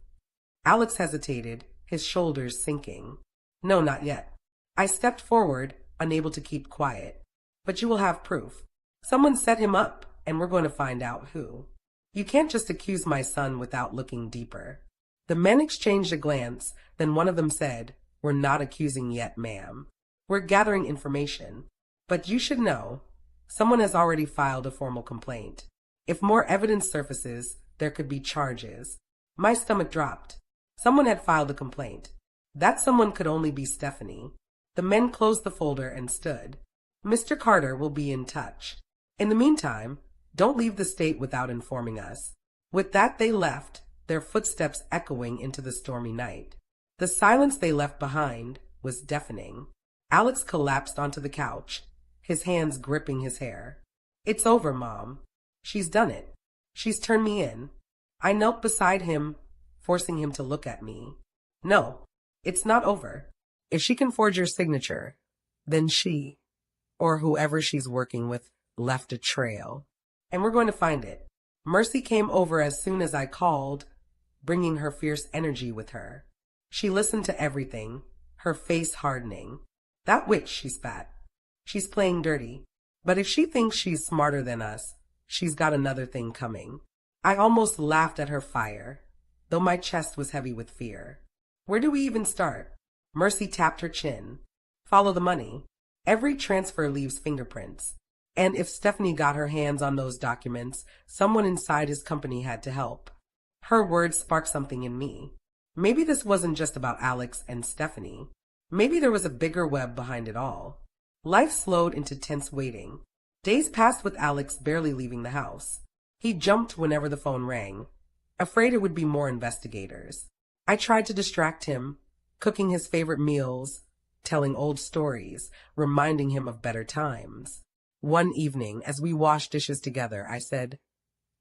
Alex hesitated, his shoulders sinking. "No, not yet." I stepped forward, unable to keep quiet. "But you will have proof. Someone set him up, and we're going to find out who. You can't just accuse my son without looking deeper." The men exchanged a glance, then one of them said, "We're not accusing yet, ma'am. We're gathering information. But you should know, someone has already filed a formal complaint. If more evidence surfaces, there could be charges." My stomach dropped. Someone had filed a complaint. That someone could only be Stephanie. The men closed the folder and stood. "Mr. Carter will be in touch. In the meantime, don't leave the state without informing us." With that they left, their footsteps echoing into the stormy night. The silence they left behind was deafening. Alex collapsed onto the couch, his hands gripping his hair. "It's over, Mom. She's done it. She's turned me in." I knelt beside him, forcing him to look at me. "No, it's not over. If she can forge your signature, then she, or whoever she's working with, left a trail. And we're going to find it." Mercy came over as soon as I called, bringing her fierce energy with her. She listened to everything, her face hardening. "That witch," she spat. "She's playing dirty. But if she thinks she's smarter than us, she's got another thing coming." I almost laughed at her fire, though my chest was heavy with fear. Where do we even start? Mercy tapped her chin. Follow the money. Every transfer leaves fingerprints. And if Stephanie got her hands on those documents, someone inside his company had to help. Her words sparked something in me. Maybe this wasn't just about Alex and Stephanie. Maybe there was a bigger web behind it all. Life slowed into tense waiting. Days passed with Alex barely leaving the house. He jumped whenever the phone rang, afraid it would be more investigators. I tried to distract him, cooking his favorite meals, telling old stories, reminding him of better times. One evening, as we washed dishes together, I said,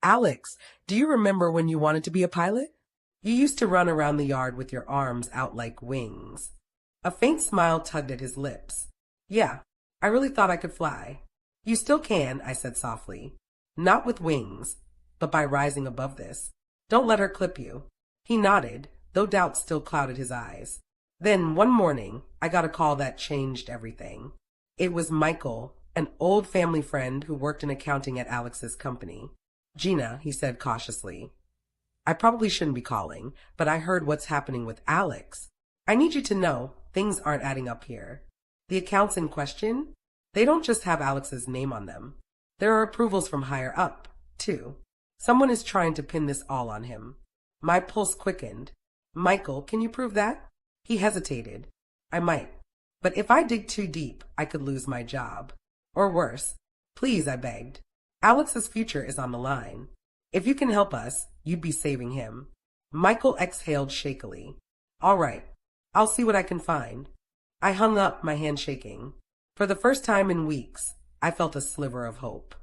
Alex, do you remember when you wanted to be a pilot? You used to run around the yard with your arms out like wings. A faint smile tugged at his lips. Yeah, I really thought I could fly. You still can, I said softly. Not with wings, but by rising above this. Don't let her clip you. He nodded, though doubt still clouded his eyes. Then, one morning, I got a call that changed everything. It was Michael, an old family friend who worked in accounting at Alex's company. Gina, he said cautiously, I probably shouldn't be calling, but I heard what's happening with Alex. I need you to know things aren't adding up here. The accounts in question, they don't just have Alex's name on them. There are approvals from higher up, too. Someone is trying to pin this all on him. My pulse quickened. Michael, can you prove that? He hesitated. I might. But if I dig too deep, I could lose my job. Or worse. Please, I begged. Alex's future is on the line. If you can help us, you'd be saving him. Michael exhaled shakily. All right. I'll see what I can find. I hung up, my hand shaking. For the first time in weeks, I felt a sliver of hope.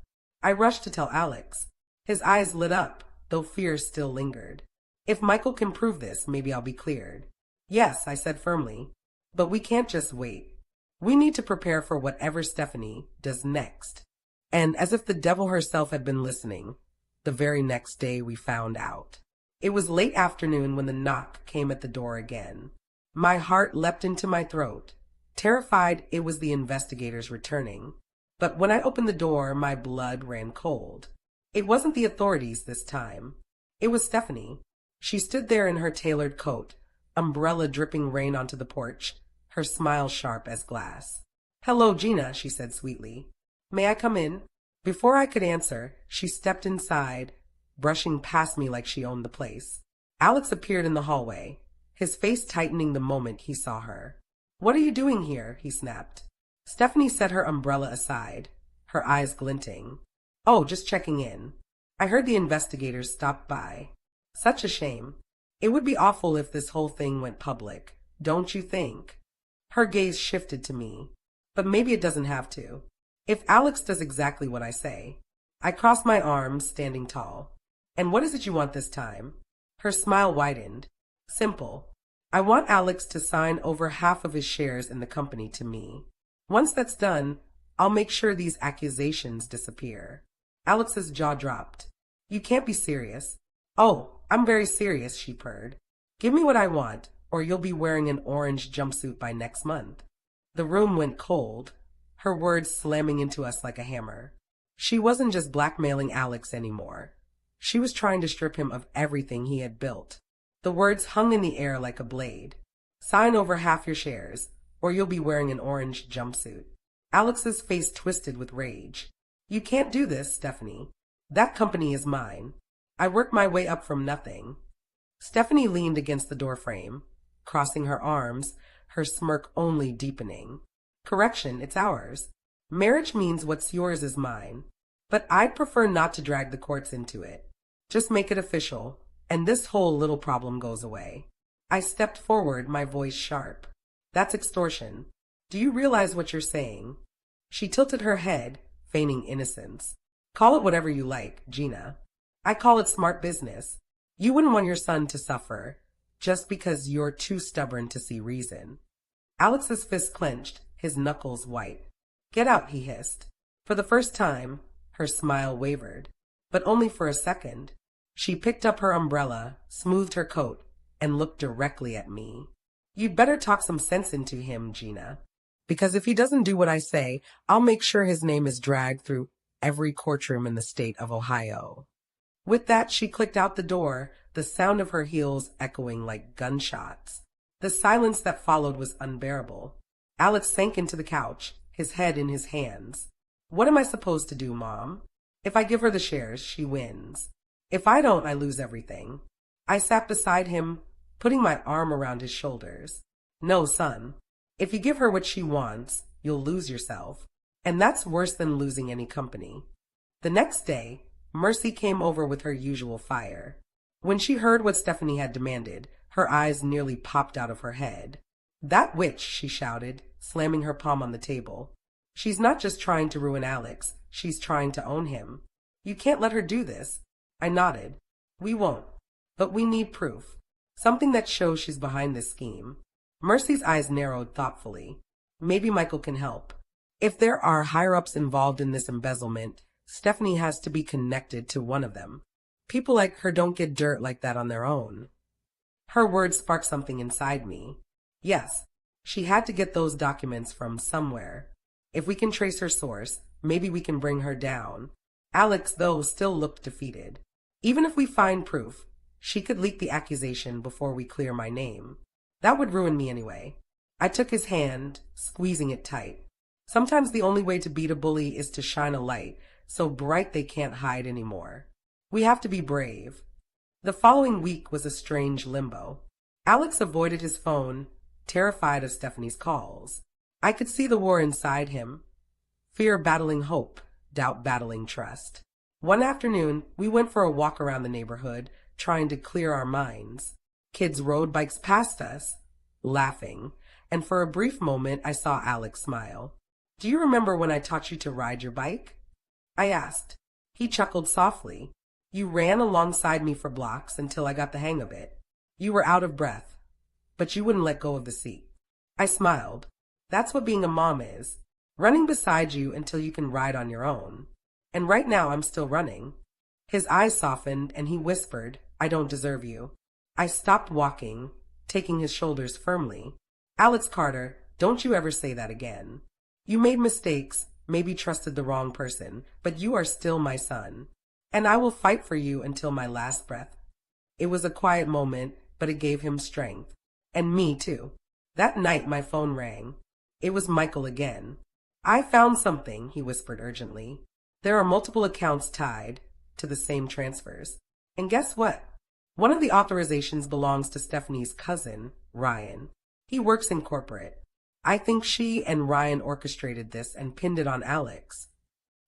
I rushed to tell Alex. His eyes lit up, though fear still lingered. If Michael can prove this, maybe I'll be cleared. Yes, I said firmly. But we can't just wait. We need to prepare for whatever Stephanie does next. And as if the devil herself had been listening, the very next day we found out. It was late afternoon when the knock came at the door again. My heart leapt into my throat, terrified it was the investigators returning. But when I opened the door, my blood ran cold. It wasn't the authorities this time. It was Stephanie. She stood there in her tailored coat, umbrella dripping rain onto the porch, her smile sharp as glass. Hello, Gina, she said sweetly. May I come in? Before I could answer, she stepped inside, brushing past me like she owned the place. Alex appeared in the hallway, his face tightening the moment he saw her. What are you doing here? He snapped. Stephanie set her umbrella aside, her eyes glinting. Oh, just checking in. I heard the investigators stopped by. Such a shame. It would be awful if this whole thing went public, don't you think? Her gaze shifted to me. But maybe it doesn't have to. If Alex does exactly what I say. I crossed my arms, standing tall. And what is it you want this time? Her smile widened. Simple. I want Alex to sign over half of his shares in the company to me. Once that's done, I'll make sure these accusations disappear. Alex's jaw dropped. You can't be serious. Oh, I'm very serious, she purred. Give me what I want, or you'll be wearing an orange jumpsuit by next month. The room went cold, her words slamming into us like a hammer. She wasn't just blackmailing Alex anymore. She was trying to strip him of everything he had built. The words hung in the air like a blade. Sign over half your shares, or you'll be wearing an orange jumpsuit. Alex's face twisted with rage. You can't do this, Stephanie. That company is mine. I worked my way up from nothing. Stephanie leaned against the doorframe, crossing her arms, her smirk only deepening. Correction, it's ours. Marriage means what's yours is mine. But I'd prefer not to drag the courts into it. Just make it official, and this whole little problem goes away. I stepped forward, my voice sharp. That's extortion. Do you realize what you're saying? She tilted her head, feigning innocence. Call it whatever you like, Gina. I call it smart business. You wouldn't want your son to suffer, just because you're too stubborn to see reason. Alex's fist clenched, his knuckles white. Get out, he hissed. For the first time, her smile wavered, but only for a second. She picked up her umbrella, smoothed her coat, and looked directly at me. You'd better talk some sense into him, Gina. Because if he doesn't do what I say, I'll make sure his name is dragged through every courtroom in the state of Ohio. With that, she clicked out the door, the sound of her heels echoing like gunshots. The silence that followed was unbearable. Alex sank into the couch, his head in his hands. What am I supposed to do, Mom? If I give her the shares, she wins. If I don't, I lose everything. I sat beside him, putting my arm around his shoulders. No, son. If you give her what she wants, you'll lose yourself. And that's worse than losing any company. The next day, Mercy came over with her usual fire. When she heard what Stephanie had demanded, her eyes nearly popped out of her head. That witch, she shouted, slamming her palm on the table. She's not just trying to ruin Alex, she's trying to own him. You can't let her do this. I nodded. We won't. But we need proof. Something that shows she's behind this scheme. Mercy's eyes narrowed thoughtfully. Maybe Michael can help. If there are higher-ups involved in this embezzlement, Stephanie has to be connected to one of them. People like her don't get dirt like that on their own. Her words sparked something inside me. Yes, she had to get those documents from somewhere. If we can trace her source, maybe we can bring her down. Alex, though, still looked defeated. Even if we find proof, she could leak the accusation before we clear my name. That would ruin me anyway. I took his hand, squeezing it tight. Sometimes the only way to beat a bully is to shine a light, so bright they can't hide anymore. We have to be brave. The following week was a strange limbo. Alex avoided his phone, terrified of Stephanie's calls. I could see the war inside him. Fear battling hope, doubt battling trust. One afternoon, we went for a walk around the neighborhood, trying to clear our minds. Kids rode bikes past us, laughing, and for a brief moment I saw Alex smile. Do you remember when I taught you to ride your bike? I asked. He chuckled softly. You ran alongside me for blocks until I got the hang of it. You were out of breath, but you wouldn't let go of the seat. I smiled. That's what being a mom is. Running beside you until you can ride on your own. And right now I'm still running. His eyes softened and he whispered, I don't deserve you. I stopped walking, taking his shoulders firmly. Alex Carter, don't you ever say that again. You made mistakes, maybe trusted the wrong person, but you are still my son. And I will fight for you until my last breath. It was a quiet moment, but it gave him strength. And me too. That night my phone rang. It was Michael again. I found something, he whispered urgently. There are multiple accounts tied to the same transfers. And guess what? One of the authorizations belongs to Stephanie's cousin, Ryan. He works in corporate. I think she and Ryan orchestrated this and pinned it on Alex.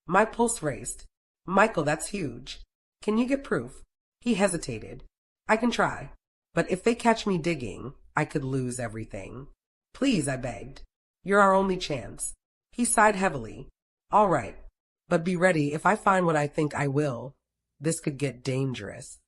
My pulse raced. Michael, that's huge. Can you get proof? He hesitated. I can try. But if they catch me digging, I could lose everything. Please, I begged. You're our only chance. He sighed heavily. All right. But be ready if I find what I think I will. This could get dangerous.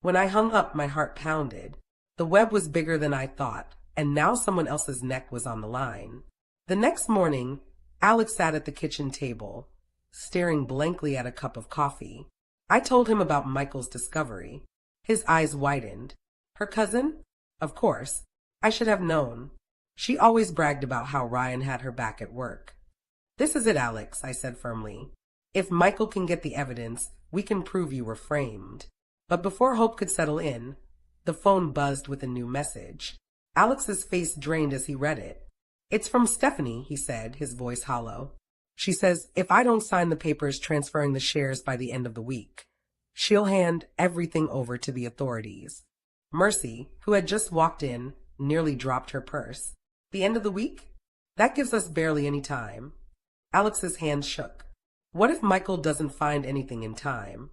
When I hung up, my heart pounded. The web was bigger than I thought, and now someone else's neck was on the line. The next morning, Alex sat at the kitchen table, staring blankly at a cup of coffee. I told him about Michael's discovery. His eyes widened. Her cousin? Of course. I should have known. She always bragged about how Ryan had her back at work. This is it, Alex, I said firmly. If Michael can get the evidence, we can prove you were framed. But before hope could settle in, the phone buzzed with a new message. Alex's face drained as he read it. It's from Stephanie, he said, his voice hollow. She says, if I don't sign the papers transferring the shares by the end of the week, she'll hand everything over to the authorities. Mercy, who had just walked in, nearly dropped her purse. The end of the week? That gives us barely any time. Alex's hand shook. What if Michael doesn't find anything in time?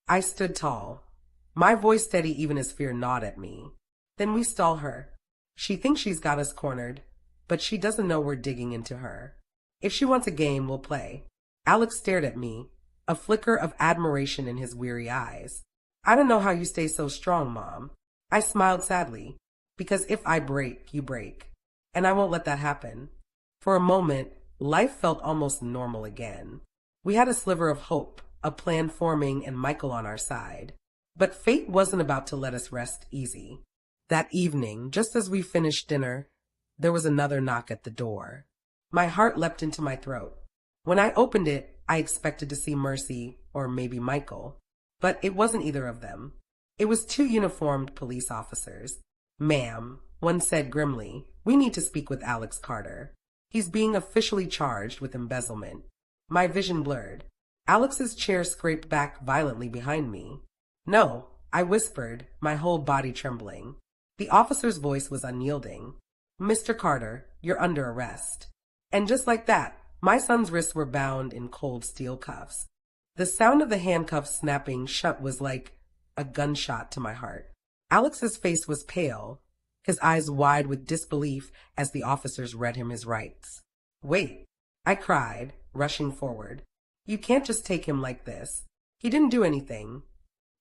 I stood tall, my voice steady even as fear gnawed at me. Then we stall her. She thinks she's got us cornered, but she doesn't know we're digging into her. If she wants a game, we'll play. Alex stared at me, a flicker of admiration in his weary eyes. I don't know how you stay so strong, Mom. I smiled sadly, because if I break, you break. And I won't let that happen. For a moment, life felt almost normal again. We had a sliver of hope, a plan forming, and Michael on our side. But fate wasn't about to let us rest easy. That evening, just as we finished dinner, there was another knock at the door. My heart leapt into my throat. When I opened it, I expected to see Mercy or maybe Michael. But it wasn't either of them. It was two uniformed police officers. Ma'am, One said grimly, "We need to speak with Alex Carter. He's being officially charged with embezzlement." My vision blurred. Alex's chair scraped back violently behind me. "No," I whispered, my whole body trembling. The officer's voice was unyielding. "Mr. Carter, you're under arrest." And just like that, my son's wrists were bound in cold steel cuffs. The sound of the handcuffs snapping shut was like a gunshot to my heart. Alex's face was pale, his eyes wide with disbelief as the officers read him his rights. "Wait," I cried, rushing forward. "You can't just take him like this. He didn't do anything."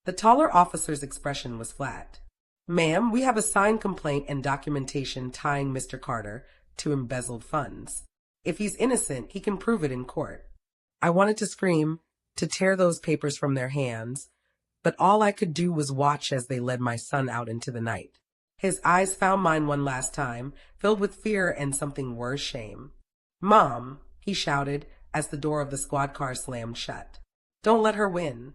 The taller officer's expression was flat. "Ma'am, we have a signed complaint and documentation tying Mr. Carter to embezzled funds. If he's innocent, he can prove it in court." I wanted to scream, to tear those papers from their hands, but all I could do was watch as they led my son out into the night. His eyes found mine one last time, filled with fear and something worse, shame. "Mom," he shouted as the door of the squad car slammed shut. "Don't let her win."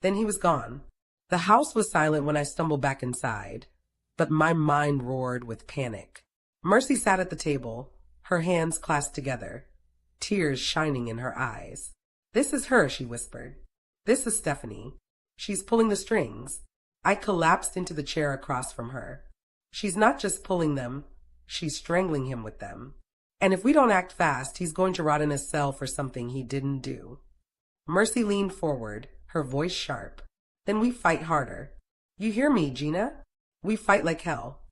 Then he was gone. The house was silent when I stumbled back inside, but my mind roared with panic. Mercy sat at the table, her hands clasped together, tears shining in her eyes. "This is her," she whispered. "This is Stephanie. She's pulling the strings." I collapsed into the chair across from her. "She's not just pulling them, she's strangling him with them. And if we don't act fast, he's going to rot in a cell for something he didn't do." Mercy leaned forward, her voice sharp. "Then we fight harder. You hear me, Gina? We fight like hell."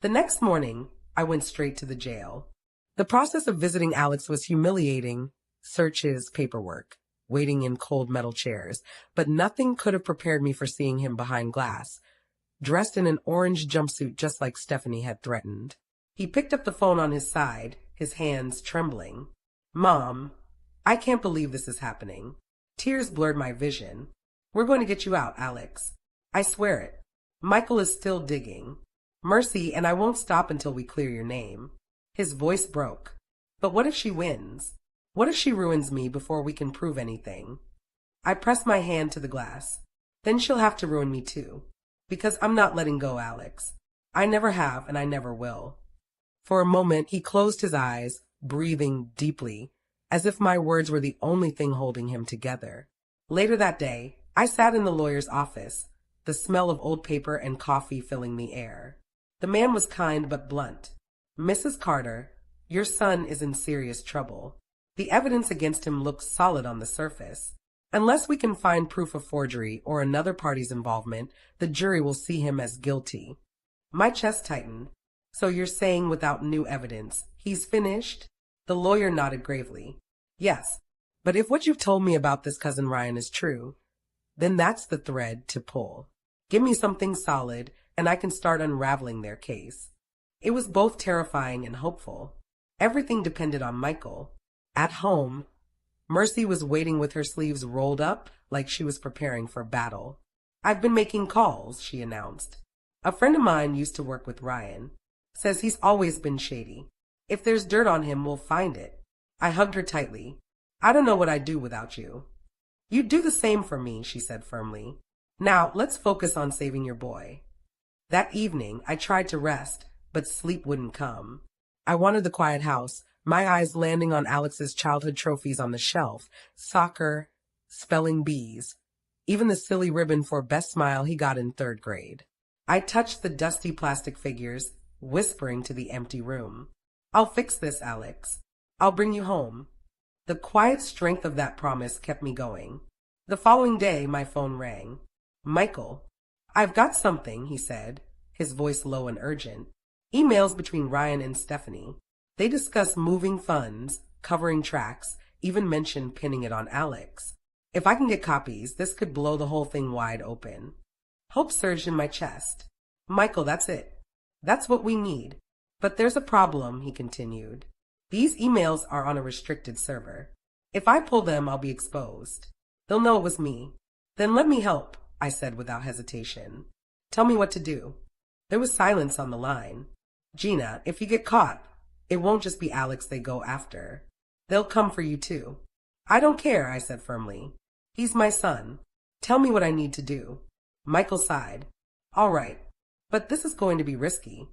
The next morning, I went straight to the jail. The process of visiting Alex was humiliating. Searches, paperwork, waiting in cold metal chairs, but nothing could have prepared me for seeing him behind glass, dressed in an orange jumpsuit just like Stephanie had threatened. He picked up the phone on his side, his hands trembling. "Mom, I can't believe this is happening." Tears blurred my vision. "We're going to get you out, Alex. I swear it. Michael is still digging. Mercy, and I won't stop until we clear your name." His voice broke. "But what if she wins? What if she ruins me before we can prove anything?" I pressed my hand to the glass. "Then she'll have to ruin me too. Because I'm not letting go, Alex. I never have, and I never will." For a moment, he closed his eyes, breathing deeply, as if my words were the only thing holding him together. Later that day, I sat in the lawyer's office, the smell of old paper and coffee filling the air. The man was kind but blunt. "Mrs. Carter, your son is in serious trouble. The evidence against him looks solid on the surface. Unless we can find proof of forgery or another party's involvement, the jury will see him as guilty." My chest tightened. "So you're saying without new evidence, he's finished?" The lawyer nodded gravely. "Yes, but if what you've told me about this cousin Ryan is true, then that's the thread to pull. Give me something solid, and I can start unraveling their case." It was both terrifying and hopeful. Everything depended on Michael. At home, Mercy was waiting with her sleeves rolled up like she was preparing for battle. "I've been making calls," she announced. "A friend of mine used to work with Ryan. Says he's always been shady. If there's dirt on him, we'll find it." I hugged her tightly. "I don't know what I'd do without you." "You'd do the same for me," she said firmly. "Now, let's focus on saving your boy." That evening, I tried to rest, but sleep wouldn't come. I wanted the quiet house, my eyes landing on Alex's childhood trophies on the shelf, soccer, spelling bees, even the silly ribbon for best smile he got in 3rd grade. I touched the dusty plastic figures, whispering to the empty room. "I'll fix this, Alex. I'll bring you home." The quiet strength of that promise kept me going. The following day, my phone rang. "Michael." "I've got something," he said, his voice low and urgent. "Emails between Ryan and Stephanie. They discuss moving funds, covering tracks, even mention pinning it on Alex. If I can get copies, this could blow the whole thing wide open." Hope surged in my chest. "Michael, that's it. That's what we need. But there's a problem," he continued. "These emails are on a restricted server. If I pull them, I'll be exposed. They'll know it was me." "Then let me help," I said without hesitation. "Tell me what to do." There was silence on the line. "Gina, if you get caught, it won't just be Alex they go after. They'll come for you too." "I don't care," I said firmly. "He's my son. Tell me what I need to do." Michael sighed. "All right, but this is going to be risky.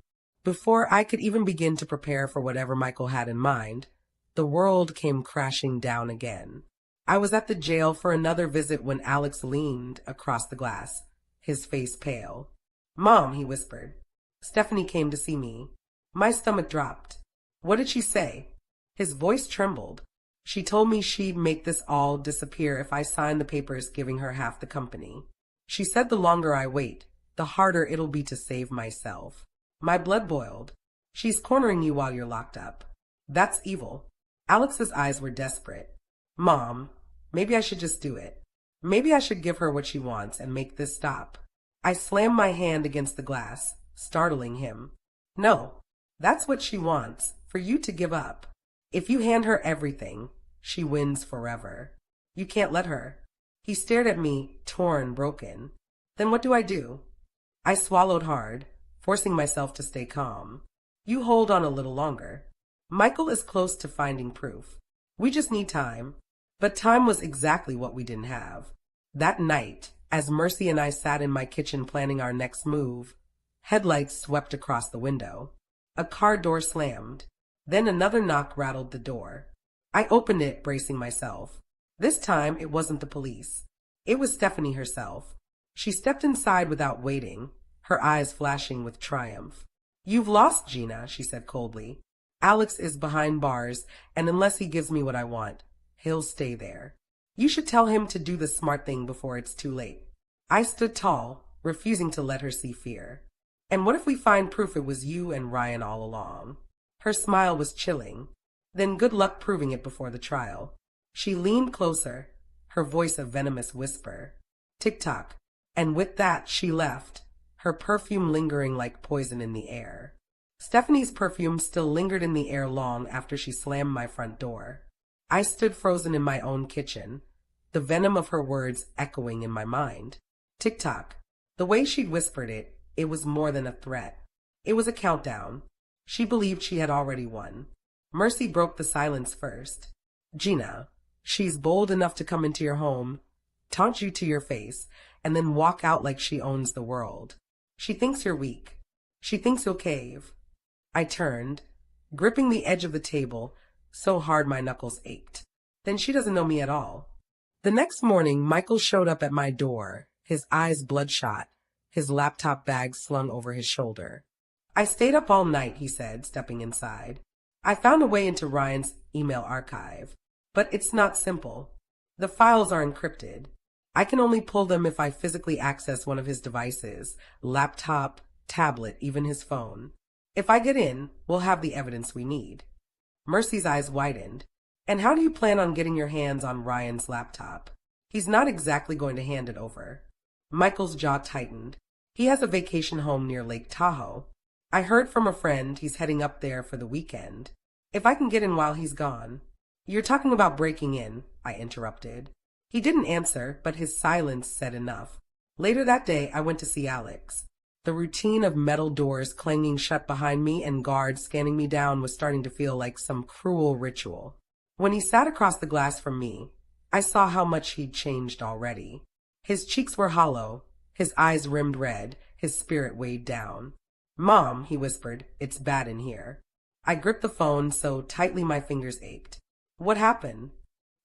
Before I could even begin to prepare for whatever Michael had in mind, the world came crashing down again. I was at the jail for another visit when Alex leaned across the glass, his face pale. "Mom," he whispered. "Stephanie came to see me." My stomach dropped. "What did she say?" His voice trembled. "She told me she'd make this all disappear if I signed the papers giving her half the company. She said the longer I wait, the harder it'll be to save myself." My blood boiled. "She's cornering you while you're locked up. That's evil." Alex's eyes were desperate. "Mom, maybe I should just do it. Maybe I should give her what she wants and make this stop." I slammed my hand against the glass, startling him. "No, that's what she wants, for you to give up. If you hand her everything, she wins forever. You can't let her." He stared at me, torn, broken. "Then what do I do?" I swallowed hard, forcing myself to stay calm. "You hold on a little longer. Michael is close to finding proof. We just need time." But time was exactly what we didn't have. That night, as Mercy and I sat in my kitchen planning our next move, headlights swept across the window. A car door slammed. Then another knock rattled the door. I opened it, bracing myself. This time, it wasn't the police. It was Stephanie herself. She stepped inside without waiting, her eyes flashing with triumph. "You've lost, Gina," she said coldly. "Alex is behind bars, and unless he gives me what I want, he'll stay there. You should tell him to do the smart thing before it's too late." I stood tall, refusing to let her see fear. "And what if we find proof it was you and Ryan all along?" Her smile was chilling. "Then good luck proving it before the trial." She leaned closer, her voice a venomous whisper. Tick-tock. And with that, she left, her perfume lingering like poison in the air. Stephanie's perfume still lingered in the air long after she slammed my front door. I stood frozen in my own kitchen, the venom of her words echoing in my mind. Tick-tock. The way she'd whispered it, it was more than a threat. It was a countdown. She believed she had already won. Mercy broke the silence first. "Gina, she's bold enough to come into your home, taunt you to your face, and then walk out like she owns the world. She thinks you're weak. She thinks you'll cave." I turned, gripping the edge of the table, so hard my knuckles ached. "Then she doesn't know me at all." The next morning, Michael showed up at my door, his eyes bloodshot, his laptop bag slung over his shoulder. "I stayed up all night," he said, stepping inside. "I found a way into Ryan's email archive, but it's not simple. The files are encrypted. I can only pull them if I physically access one of his devices, laptop, tablet, even his phone. If I get in, we'll have the evidence we need." Mercy's eyes widened. "And how do you plan on getting your hands on Ryan's laptop? He's not exactly going to hand it over." Michael's jaw tightened. "He has a vacation home near Lake Tahoe. I heard from a friend he's heading up there for the weekend. If I can get in while he's gone." "You're talking about breaking in," I interrupted. He didn't answer, but his silence said enough. Later that day, I went to see Alex. The routine of metal doors clanging shut behind me and guards scanning me down was starting to feel like some cruel ritual. When he sat across the glass from me, I saw how much he'd changed already. His cheeks were hollow, his eyes rimmed red, his spirit weighed down. "Mom," he whispered, "it's bad in here." I gripped the phone so tightly my fingers ached. "What happened?"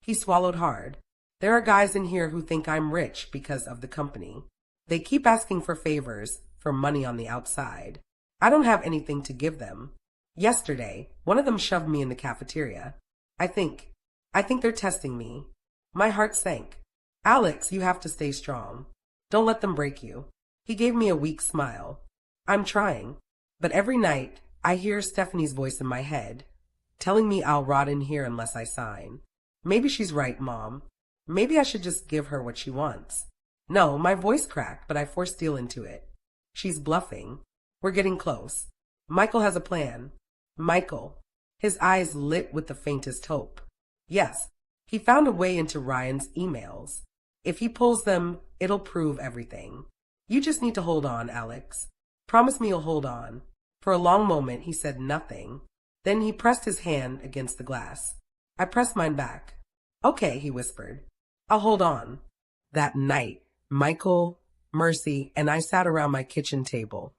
He swallowed hard. "There are guys in here who think I'm rich because of the company. They keep asking for favors, for money on the outside. I don't have anything to give them. Yesterday, one of them shoved me in the cafeteria. I think they're testing me." My heart sank. "Alex, you have to stay strong. Don't let them break you." He gave me a weak smile. "I'm trying. But every night, I hear Stephanie's voice in my head, telling me I'll rot in here unless I sign. Maybe she's right, Mom. Maybe I should just give her what she wants." No, my voice cracked, but I forced steel into it. "She's bluffing. We're getting close. Michael has a plan." "Michael." His eyes lit with the faintest hope. "Yes, he found a way into Ryan's emails. If he pulls them, it'll prove everything. You just need to hold on, Alex. Promise me you'll hold on." For a long moment, he said nothing. Then he pressed his hand against the glass. I pressed mine back. "Okay," he whispered. "I'll hold on." That night, Michael, Mercy, and I sat around my kitchen table,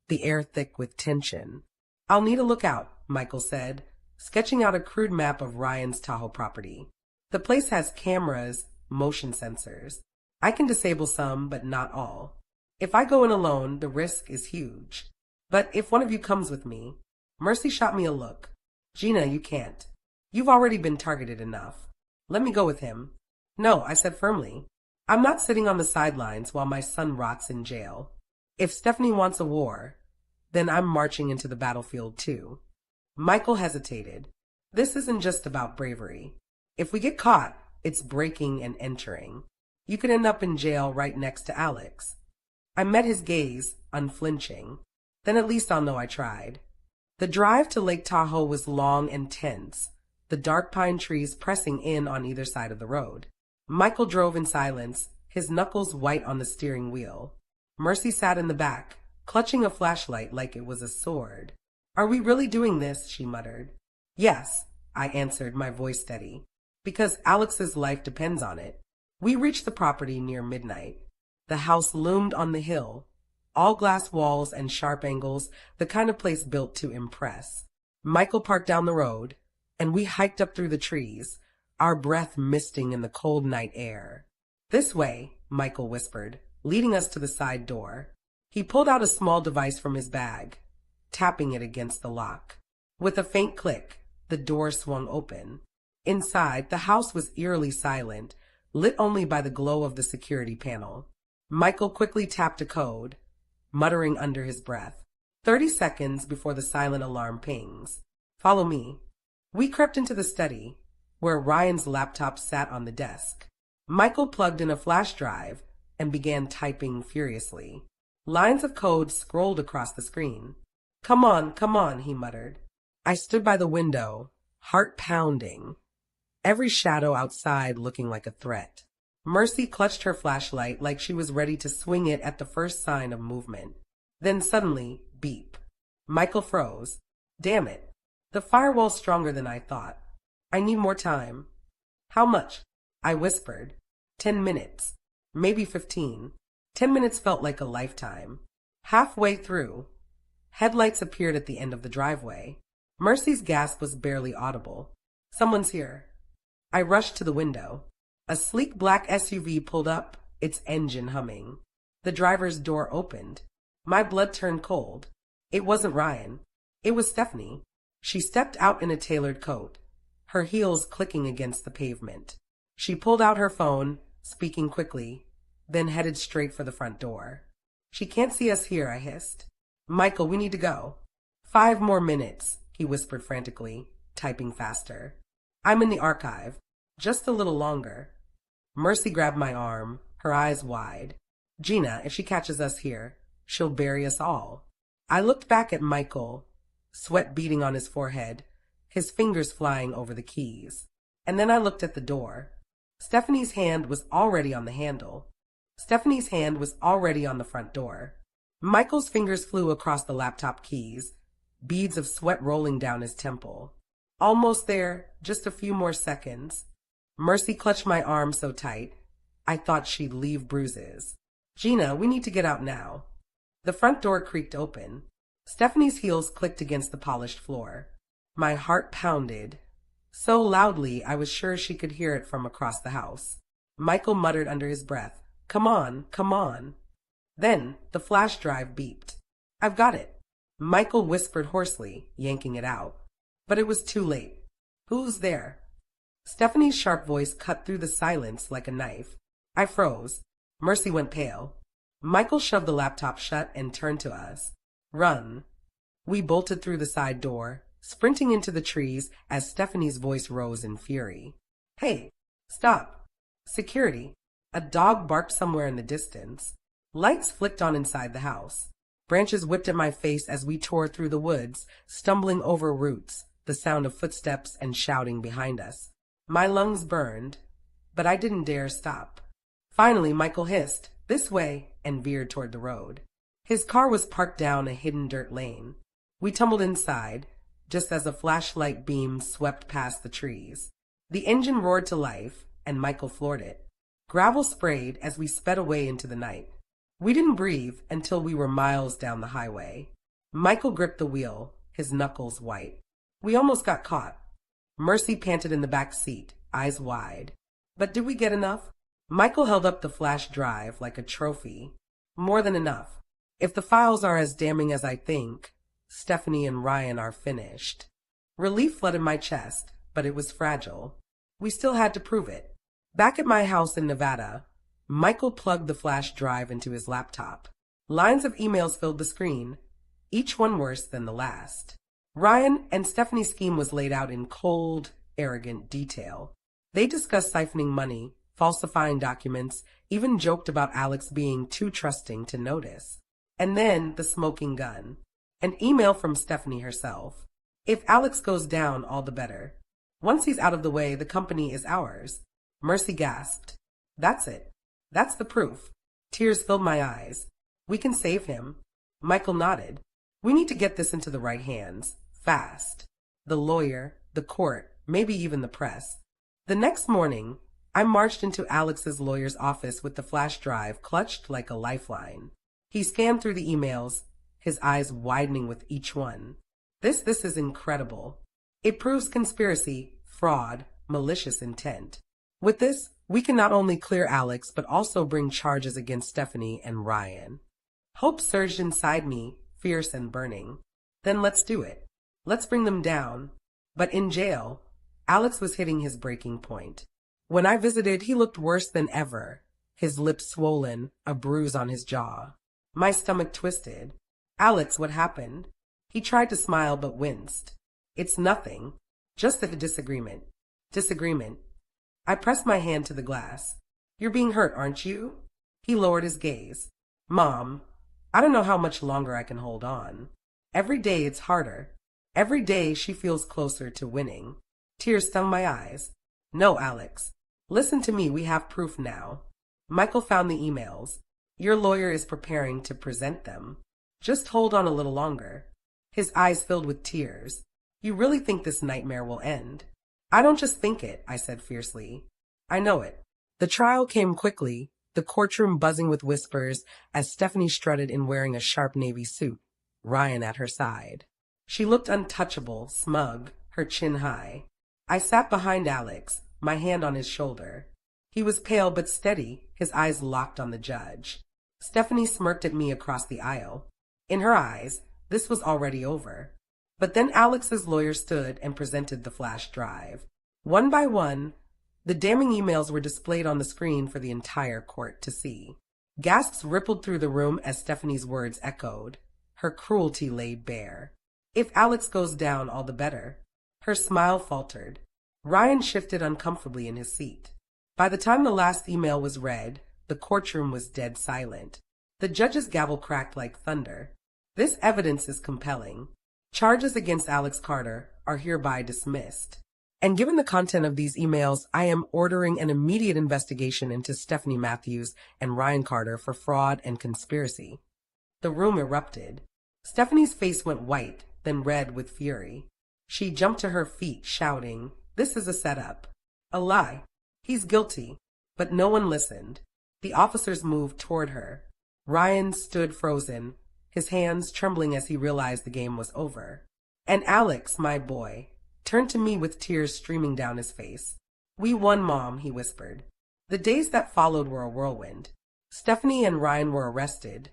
the air thick with tension. I'll need a lookout, Michael said, sketching out a crude map of Ryan's Tahoe property. The place has cameras, motion sensors. I can disable some, but not all. If I go in alone, the risk is huge. But if one of you comes with me— Mercy shot me a look. Gina, you can't. You've already been targeted enough. Let me go with him. No, I said firmly. I'm not sitting on the sidelines while my son rots in jail. If Stephanie wants a war, then I'm marching into the battlefield too. Michael hesitated. This isn't just about bravery. If we get caught, it's breaking and entering. You could end up in jail right next to Alex. I met his gaze, unflinching. Then at least I'll know I tried. The drive to Lake Tahoe was long and tense, the dark pine trees pressing in on either side of the road. Michael drove in silence, his knuckles white on the steering wheel. Mercy sat in the back, clutching a flashlight like it was a sword. Are we really doing this? She muttered. Yes, I answered, my voice steady. Because Alex's life depends on it. We reached the property near midnight. The house loomed on the hill, all glass walls and sharp angles, the kind of place built to impress. Michael parked down the road, and we hiked up through the trees, our breath misting in the cold night air. This way, Michael whispered, leading us to the side door. He pulled out a small device from his bag, tapping it against the lock. With a faint click, the door swung open. Inside, the house was eerily silent, lit only by the glow of the security panel. Michael quickly tapped a code, muttering under his breath. 30 seconds before the silent alarm pings. Follow me. We crept into the study, where Ryan's laptop sat on the desk. Michael plugged in a flash drive and began typing furiously. Lines of code scrolled across the screen. Come on, he muttered. I stood by the window, heart pounding, every shadow outside looking like a threat. Mercy clutched her flashlight like she was ready to swing it at the first sign of movement. Then suddenly, beep. Michael froze. Damn it. The firewall's stronger than I thought. I need more time. How much? I whispered. 10 minutes. Maybe 15. 10 minutes felt like a lifetime. Halfway through, headlights appeared at the end of the driveway. Mercy's gasp was barely audible. Someone's here. I rushed to the window. A sleek black SUV pulled up, its engine humming. The driver's door opened. My blood turned cold. It wasn't Ryan. It was Stephanie. She stepped out in a tailored coat, her heels clicking against the pavement. She pulled out her phone, speaking quickly, then headed straight for the front door. She can't see us here, I hissed. Michael, we need to go. 5 more minutes, he whispered frantically, typing faster. I'm in the archive. Just a little longer. Mercy grabbed my arm, her eyes wide. Gina, if she catches us here, she'll bury us all. I looked back at Michael, sweat beading on his forehead, his fingers flying over the keys. And then I looked at the door. Stephanie's hand was already on the handle. Stephanie's hand was already on the front door. Michael's fingers flew across the laptop keys, beads of sweat rolling down his temple. Almost there, just a few more seconds. Mercy clutched my arm so tight, I thought she'd leave bruises. Gina, we need to get out now. The front door creaked open. Stephanie's heels clicked against the polished floor. My heart pounded, so loudly I was sure she could hear it from across the house. Michael muttered under his breath, Come on, come on. Then the flash drive beeped. I've got it. Michael whispered hoarsely, yanking it out. But it was too late. Who's there? Stephanie's sharp voice cut through the silence like a knife. I froze. Mercy went pale. Michael shoved the laptop shut and turned to us. Run. We bolted through the side door, sprinting into the trees as Stephanie's voice rose in fury. Hey, stop. Security. A dog barked somewhere in the distance. Lights flicked on inside the house. Branches whipped at my face as we tore through the woods, stumbling over roots, the sound of footsteps and shouting behind us. My lungs burned, but I didn't dare stop. Finally, Michael hissed, This way, and veered toward the road. His car was parked down a hidden dirt lane. We tumbled inside, just as a flashlight beam swept past the trees. The engine roared to life, and Michael floored it. Gravel sprayed as we sped away into the night. We didn't breathe until we were miles down the highway. Michael gripped the wheel, his knuckles white. We almost got caught. Mercy panted in the back seat, eyes wide. But did we get enough? Michael held up the flash drive like a trophy. More than enough. If the files are as damning as I think, Stephanie and Ryan are finished. Relief flooded my chest, but it was fragile. We still had to prove it. Back at my house in Nevada, Michael plugged the flash drive into his laptop. Lines of emails filled the screen, each one worse than the last. Ryan and Stephanie's scheme was laid out in cold, arrogant detail. They discussed siphoning money, falsifying documents, even joked about Alex being too trusting to notice. And then the smoking gun. An email from Stephanie herself. If Alex goes down, all the better. Once he's out of the way, the company is ours. Mercy gasped. That's it. That's the proof. Tears filled my eyes. We can save him. Michael nodded. We need to get this into the right hands. Fast. The lawyer, the court, maybe even the press. The next morning, I marched into Alex's lawyer's office with the flash drive clutched like a lifeline. He scanned through the emails, his eyes widening with each one. This is incredible. It proves conspiracy, fraud, malicious intent. With this, we can not only clear Alex, but also bring charges against Stephanie and Ryan. Hope surged inside me, fierce and burning. Then let's do it. Let's bring them down. But in jail, Alex was hitting his breaking point. When I visited, he looked worse than ever, his lips swollen, a bruise on his jaw. My stomach twisted. Alex, what happened? He tried to smile but winced. It's nothing. Just a disagreement. Disagreement. I pressed my hand to the glass. You're being hurt, aren't you? He lowered his gaze. Mom, I don't know how much longer I can hold on. Every day it's harder. Every day she feels closer to winning. Tears stung my eyes. No, Alex. Listen to me, we have proof now. Michael found the emails. Your lawyer is preparing to present them. Just hold on a little longer. His eyes filled with tears. You really think this nightmare will end? I don't just think it, I said fiercely. I know it. The trial came quickly, the courtroom buzzing with whispers as Stephanie strutted in wearing a sharp navy suit, Ryan at her side. She looked untouchable, smug, her chin high. I sat behind Alex, my hand on his shoulder. He was pale but steady, his eyes locked on the judge. Stephanie smirked at me across the aisle. In her eyes, this was already over. But then Alex's lawyer stood and presented the flash drive. One by one, the damning emails were displayed on the screen for the entire court to see. Gasps rippled through the room as Stephanie's words echoed, her cruelty laid bare. If Alex goes down, all the better. Her smile faltered. Ryan shifted uncomfortably in his seat. By the time the last email was read, the courtroom was dead silent. The judge's gavel cracked like thunder. This evidence is compelling. Charges against Alex Carter are hereby dismissed. And given the content of these emails, I am ordering an immediate investigation into Stephanie Matthews and Ryan Carter for fraud and conspiracy. The room erupted. Stephanie's face went white, then red with fury. She jumped to her feet, shouting, "This is a setup. A lie. He's guilty." But no one listened. The officers moved toward her. Ryan stood frozen, his hands trembling as he realized the game was over. And Alex, my boy, turned to me with tears streaming down his face. "We won, Mom," he whispered. The days that followed were a whirlwind. Stephanie and Ryan were arrested,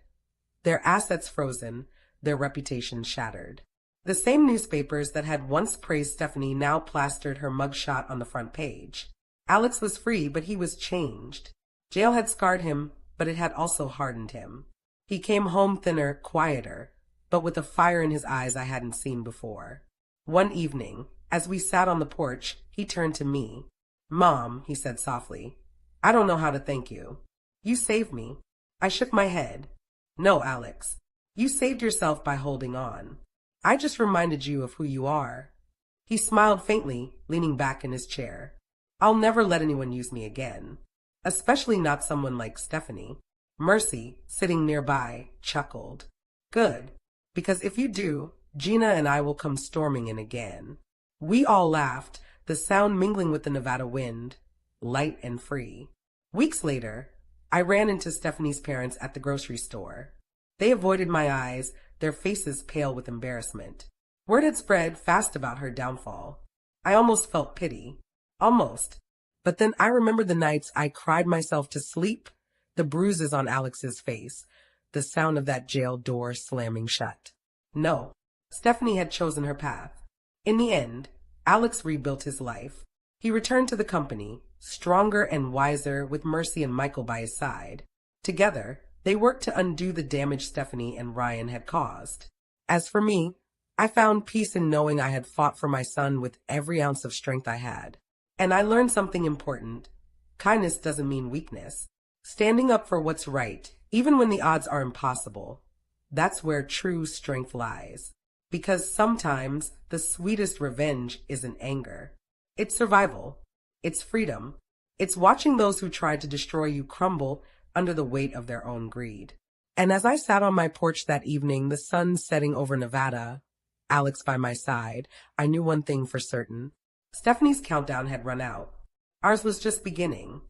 their assets frozen, their reputations shattered. The same newspapers that had once praised Stephanie now plastered her mugshot on the front page. Alex was free, but he was changed. Jail had scarred him, but it had also hardened him. He came home thinner, quieter, but with a fire in his eyes I hadn't seen before. One evening, as we sat on the porch, he turned to me. "Mom," he said softly, "I don't know how to thank you. You saved me." I shook my head. "No, Alex. You saved yourself by holding on. I just reminded you of who you are." He smiled faintly, leaning back in his chair. "I'll never let anyone use me again. Especially not someone like Stephanie." Mercy, sitting nearby, chuckled. "Good, because if you do, Gina and I will come storming in again." We all laughed, the sound mingling with the Nevada wind, light and free. Weeks later, I ran into Stephanie's parents at the grocery store. They avoided my eyes, their faces pale with embarrassment. Word had spread fast about her downfall. I almost felt pity. Almost. But then I remembered the nights I cried myself to sleep, the bruises on Alex's face, the sound of that jail door slamming shut. No, Stephanie had chosen her path. In the end, Alex rebuilt his life. He returned to the company, stronger and wiser, with Mercy and Michael by his side. Together, they worked to undo the damage Stephanie and Ryan had caused. As for me, I found peace in knowing I had fought for my son with every ounce of strength I had. And I learned something important. Kindness doesn't mean weakness. Standing up for what's right, even when the odds are impossible, that's where true strength lies. Because sometimes the sweetest revenge isn't anger. It's survival. It's freedom. It's watching those who tried to destroy you crumble under the weight of their own greed. And as I sat on my porch that evening, the sun setting over Nevada, Alex by my side, I knew one thing for certain. Stephanie's countdown had run out. Ours was just beginning.